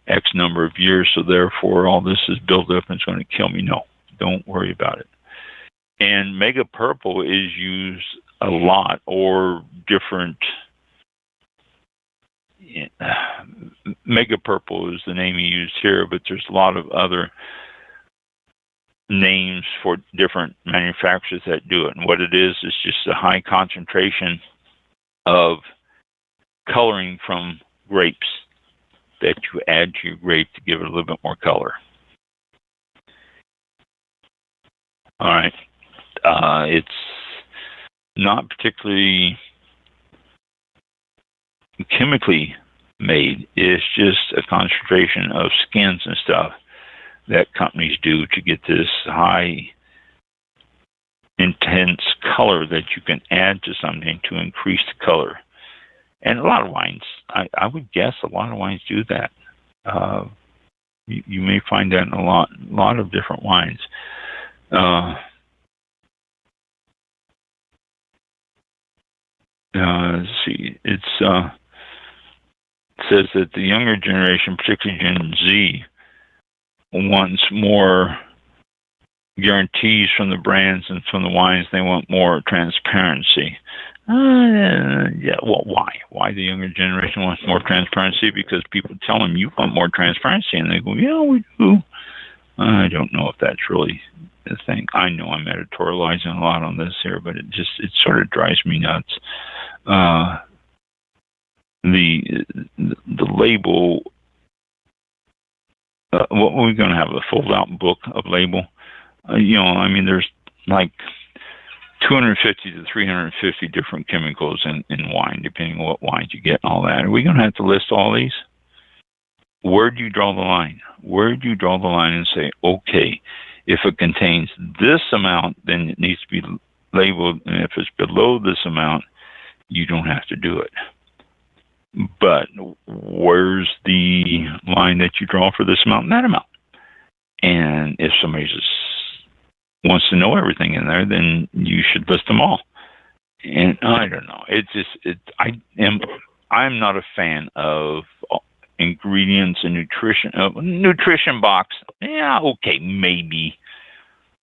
B: X number of years, so therefore all this is built up and it's going to kill me. No, don't worry about it. And Mega Purple is used a lot, or different. Mega Purple is the name he used here, but there's a lot of other names for different manufacturers that do it. And what it is just a high concentration of coloring from grapes that you add to your grape to give it a little bit more color. All right. It's not particularly chemically made. It's just a concentration of skins and stuff that companies do to get this high, intense color that you can add to something to increase the color. And a lot of wines, I would guess a lot of wines do that. You may find that in a lot of different wines. Let's see. It says that the younger generation, particularly Gen Z, wants more guarantees from the brands and from the wines. They want more transparency. Yeah, well, why? Why the younger generation wants more transparency? Because people tell them you want more transparency, and they go, yeah, we do. I don't know if that's really the thing. I know I'm editorializing a lot on this here, but it sort of drives me nuts. The label. What we're going to have a fold-out book of label. There's like 250 to 350 different chemicals in wine, depending on what wines you get and all that. Are we going to have to list all these? Where do you draw the line? Where do you draw the line and say, okay, if it contains this amount, then it needs to be labeled, and if it's below this amount, you don't have to do it. But where's the line that you draw for this amount and that amount? And if somebody just wants to know everything in there, then you should list them all. And I don't know. I'm not a fan of ingredients and nutrition. Nutrition box, yeah, okay, maybe.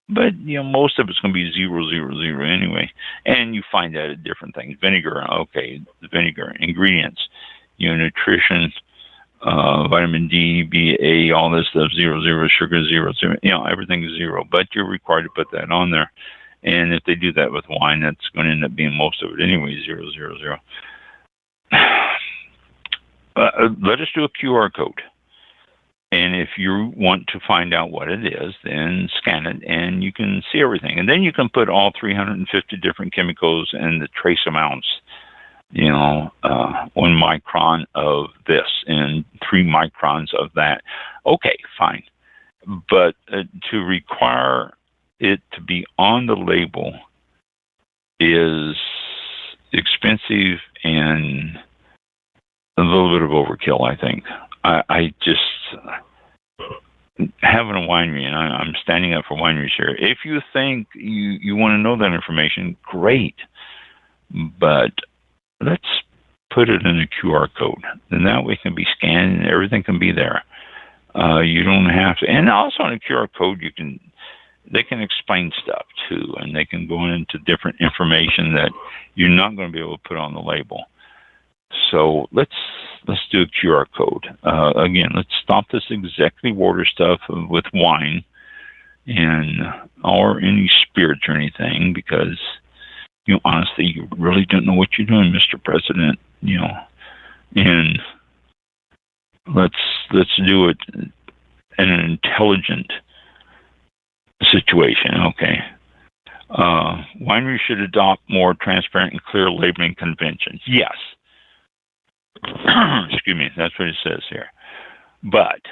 B: But, most of it's going to be 0, 0, 0 anyway. And you find that at different things. Vinegar, okay, the vinegar. Ingredients, nutrition, vitamin D, BA, all this stuff, 0, 0, sugar, 0, 0. Everything is 0. But you're required to put that on there. And if they do that with wine, that's going to end up being most of it anyway, 0, 0, 0. Let us do a QR code. And if you want to find out what it is, then scan it and you can see everything. And then you can put all 350 different chemicals and the trace amounts, 1 micron of this and 3 microns of that. Okay, fine. But to require it to be on the label is expensive and a little bit of overkill, I think. I just, having a winery, and I'm standing up for wineries here. If you think you want to know that information, great. But let's put it in a QR code. And that way it can be scanned and everything can be there. You don't have to, and also on a QR code, they can explain stuff too, and they can go into different information that you're not going to be able to put on the label. So let's do a QR code. Again, let's stop this executive order stuff with wine or any spirits or anything, because honestly, you really don't know what you're doing, Mr. President. And let's do it in an intelligent situation. Okay. Wineries should adopt more transparent and clear labeling conventions. Yes. Excuse me, that's what it says here. But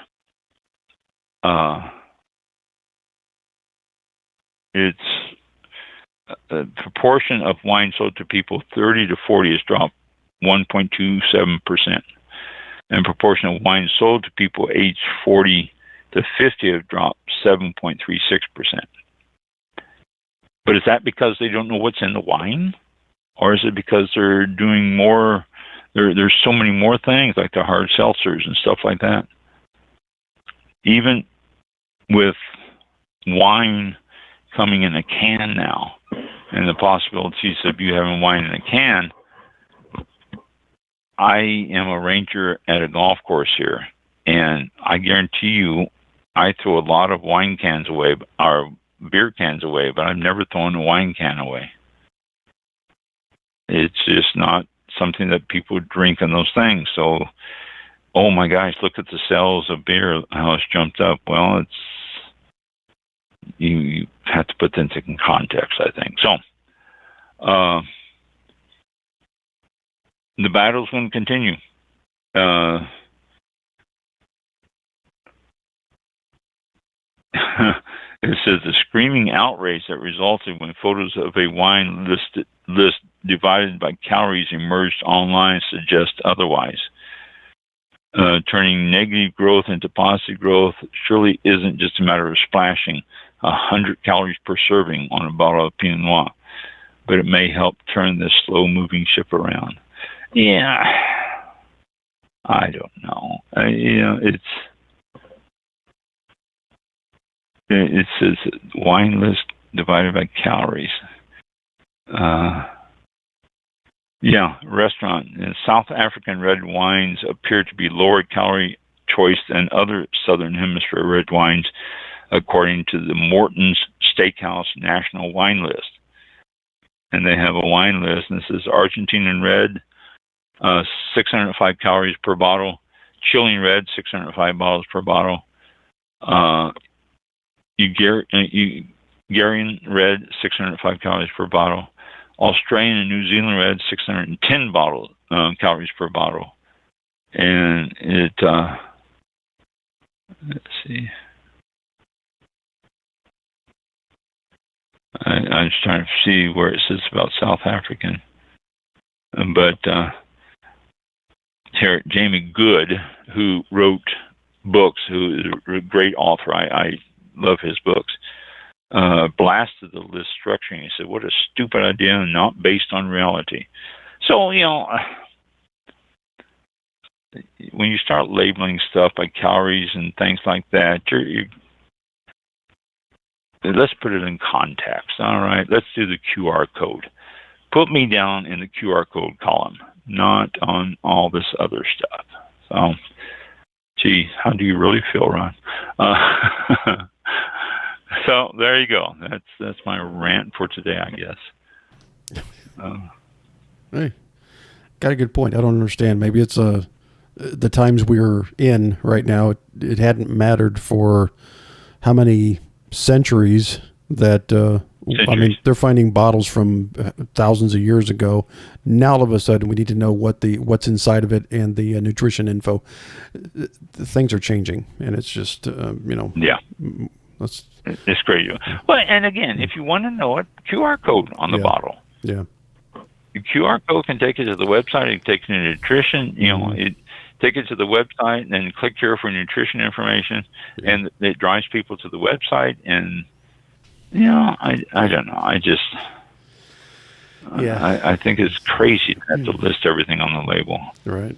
B: it's the proportion of wine sold to people 30 to 40 has dropped 1.27%. And proportion of wine sold to people aged 40 to 50 have dropped 7.36%. But is that because they don't know what's in the wine? Or is it because they're doing more? There's so many more things, like the hard seltzers and stuff like that. Even with wine coming in a can now, and the possibilities of you having wine in a can, I am a ranger at a golf course here, and I guarantee you, I throw a lot of wine cans away, or beer cans away, but I've never thrown a wine can away. It's just not something that people drink in those things. So, oh my gosh, look at the sales of beer, how it's jumped up. Well, it's you have to put things in context, I think. So, the battle's going to continue. It says the screaming outrage that resulted when photos of a wine list divided by calories emerged online suggest otherwise. Turning negative growth into positive growth surely isn't just a matter of splashing 100 calories per serving on a bottle of Pinot Noir, but it may help turn this slow-moving ship around. Yeah, I don't know. It says wine list divided by calories. Restaurant. South African red wines appear to be lower calorie choice than other Southern Hemisphere red wines, according to the Morton's Steakhouse National Wine List. And they have a wine list, and this is Argentinian red, 605 calories per bottle. Chilean red, 605 bottles per bottle. Hungarian red, 605 calories per bottle. Australian and New Zealand red, 610 calories per bottle. And it, let's see. I was trying to see where it says about South African. But here, Jamie Good, who wrote books, who is a great author, I love his books, blasted the list structuring. He said, what a stupid idea and not based on reality. So, when you start labeling stuff by calories and things like that, let's put it in context. All right, let's do the QR code. Put me down in the QR code column, not on all this other stuff. So, gee, how do you really feel, Ron? So there you go. That's my rant for today, I guess.
A: Hey, got a good point. I don't understand. Maybe it's the times we're in right now. It hadn't mattered for how many centuries that. I mean, they're finding bottles from thousands of years ago. Now, all of a sudden, we need to know what's inside of it and the nutrition info. Things are changing, and it's just,
B: Yeah. It's great. Well, and again, if you want to know it, QR code on the bottle.
A: Yeah.
B: The QR code can take you to the website. It takes you to nutrition. Take it to the website, and then click here for nutrition information, and it drives people to the website. And I don't know. I just, I think it's crazy to have to list everything on the label.
A: Right.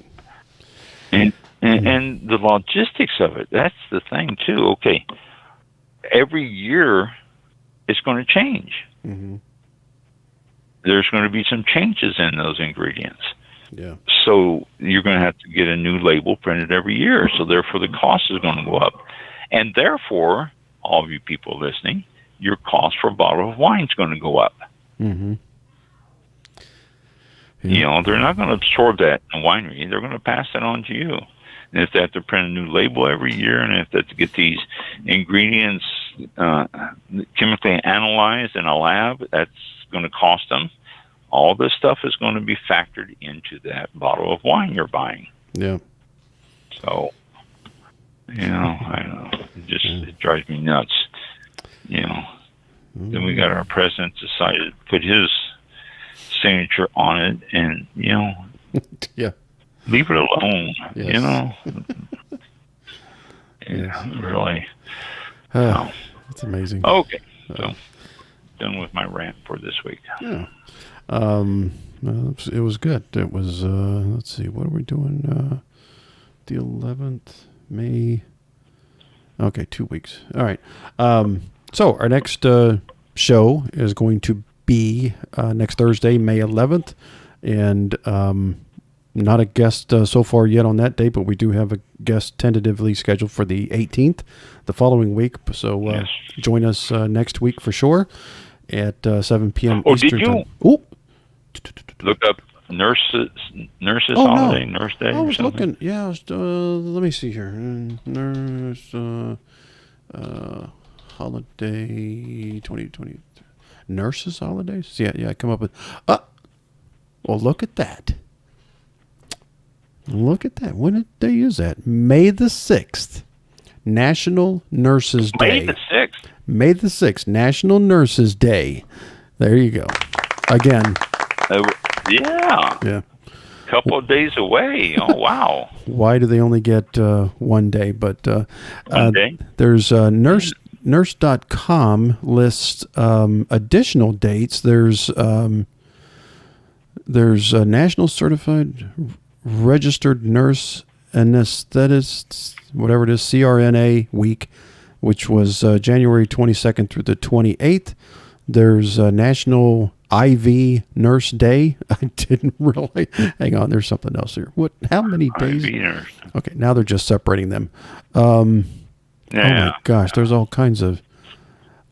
B: And the logistics of it, that's the thing too. Okay. Every year it's going to change. Mm-hmm. There's going to be some changes in those ingredients.
A: Yeah.
B: So you're going to have to get a new label printed every year. So therefore the cost is going to go up. And therefore, all of you people listening, your cost for a bottle of wine is going to go up.
A: Mm-hmm. Yeah.
B: They're not going to absorb that in a winery. They're going to pass that on to you. And if they have to print a new label every year, and if they have to get these ingredients chemically analyzed in a lab, that's going to cost them. All this stuff is going to be factored into that bottle of wine you're buying.
A: Yeah.
B: So, I don't know. It drives me nuts. Then we got our president decided to put his signature on it, and
A: yeah,
B: leave it alone.
A: Yes.
B: Really.
A: That's amazing.
B: Okay, so done with my rant for this week.
A: Yeah. It was good. It was. Let's see. What are we doing? The 11th, May. Okay, 2 weeks. All right. So our next show is going to be next Thursday, May 11th, and not a guest so far yet on that date, but we do have a guest tentatively scheduled for the 18th, the following week. So join us next week for sure at 7 p.m. Eastern time. Oh,
B: look up nurses holiday,
A: no.
B: Nurse Day.
A: I was looking. Yeah, let me see here. Nurse holiday 2020. Nurses holidays. Yeah. I come up with. Well, look at that. Look at that. When did they use that? May the 6th, National Nurses Day.
B: May the 6th.
A: May the 6th, National Nurses Day. There you go. Again.
B: Yeah. Couple of days away. Oh, wow.
A: Why do they only get 1 day? But
B: 1 day?
A: There's nurse.com lists additional dates. There's National Certified Registered Nurse Anesthetist, whatever it is, CRNA week, which was January 22nd through the 28th. There's National IV Nurse Day. I didn't really. Hang on, there's something else here. What? How many days?
B: IV nurse.
A: Okay, now they're just separating them. Oh my gosh, there's all kinds of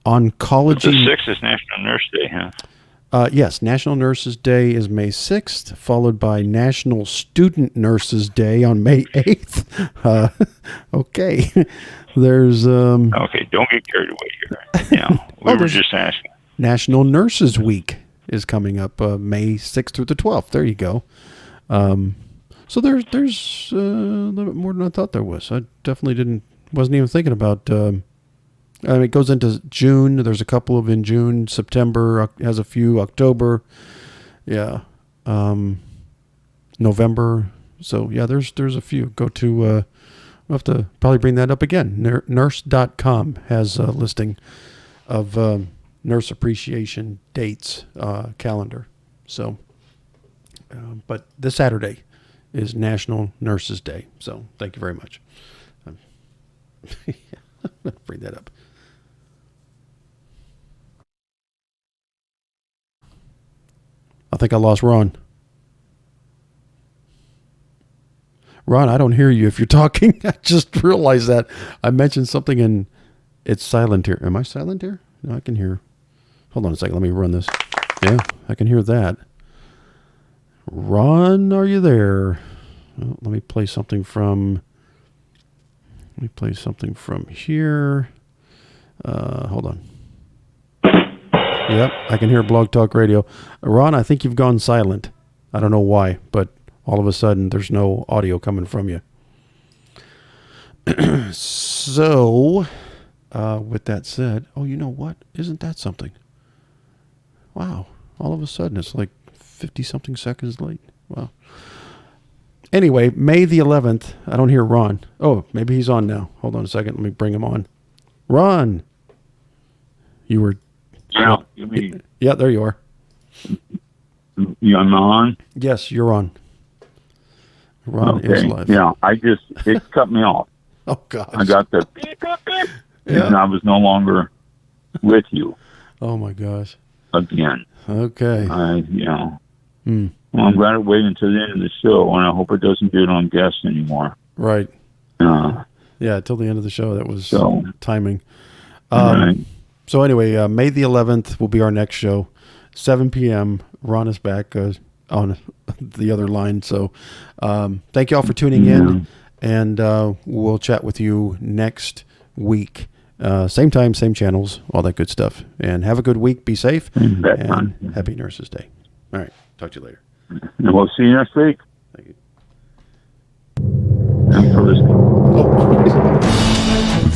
A: oncology.
B: But the 6th is National Nurse Day, huh?
A: Yes, National Nurses Day is May 6th, followed by National Student Nurses Day on May 8th. Okay, there's
B: okay, don't get carried away here. Yeah, we were just asking.
A: National Nurses Week is coming up May 6th through the 12th. There you go. So there's a little bit more than I thought there was. I definitely wasn't even thinking about It goes into June. There's a couple of in June. September has a few. October. Yeah. November. So, yeah, there's a few. Go to, we'll have to probably bring that up again. Nurse.com has a listing of nurse appreciation dates calendar. So, but this Saturday is National Nurses Day. So, thank you very much. Bring that up. I think I lost Ron. Ron, I don't hear you if you're talking. I just realized that I mentioned something and it's silent here. Am I silent here? No, I can hear. Hold on a second. Let me run this. Yeah, I can hear that. Ron, are you there? Well, let me play something from here. Hold on. Yep, I can hear Blog Talk Radio. Ron, I think you've gone silent. I don't know why, but all of a sudden there's no audio coming from you. So, with that said, oh, you know what? Isn't that something? Wow. All of a sudden it's like 50-something seconds late. Wow. Anyway, May the 11th. I don't hear Ron. Oh, maybe he's on now. Hold on a second. Let me bring him on. Ron. You were...
F: Yeah, you mean...
A: Yeah, there you are.
F: I'm on?
A: Yes, you're on. Ron is live.
F: Yeah, it cut me off.
A: Oh, gosh.
F: I got the beep, beep, beep,
A: yeah.
F: And I was no longer with you.
A: Oh, my gosh.
F: Again.
A: Okay.
F: Well, I'm glad it waited until the end of the show, and I hope it doesn't do it on guests anymore.
A: Right. Yeah, till the end of the show. That was timing.
F: Right.
A: So anyway, May the 11th will be our next show, 7 p.m. Ron is back on the other line. So thank you all for tuning in, and we'll chat with you next week. Same time, same channels, all that good stuff. And have a good week. Be safe. And happy Nurses Day. All right. Talk to you later.
F: And we'll see you next week.
A: Thank you.
F: Thanks for listening.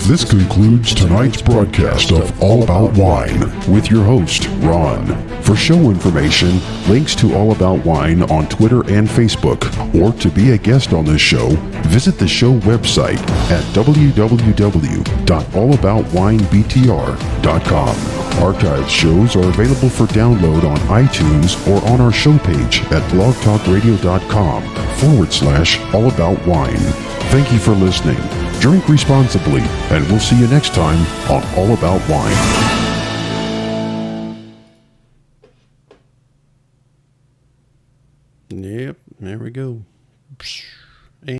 D: This concludes tonight's broadcast of All About Wine with your host, Ron. For show information, links to All About Wine on Twitter and Facebook, or to be a guest on this show, visit the show website at www.allaboutwinebtr.com. Archived shows are available for download on iTunes or on our show page at blogtalkradio.com/allaboutwine. Thank you for listening. Drink responsibly, and we'll see you next time on All About Wine.
A: Yep, there we go. Psh.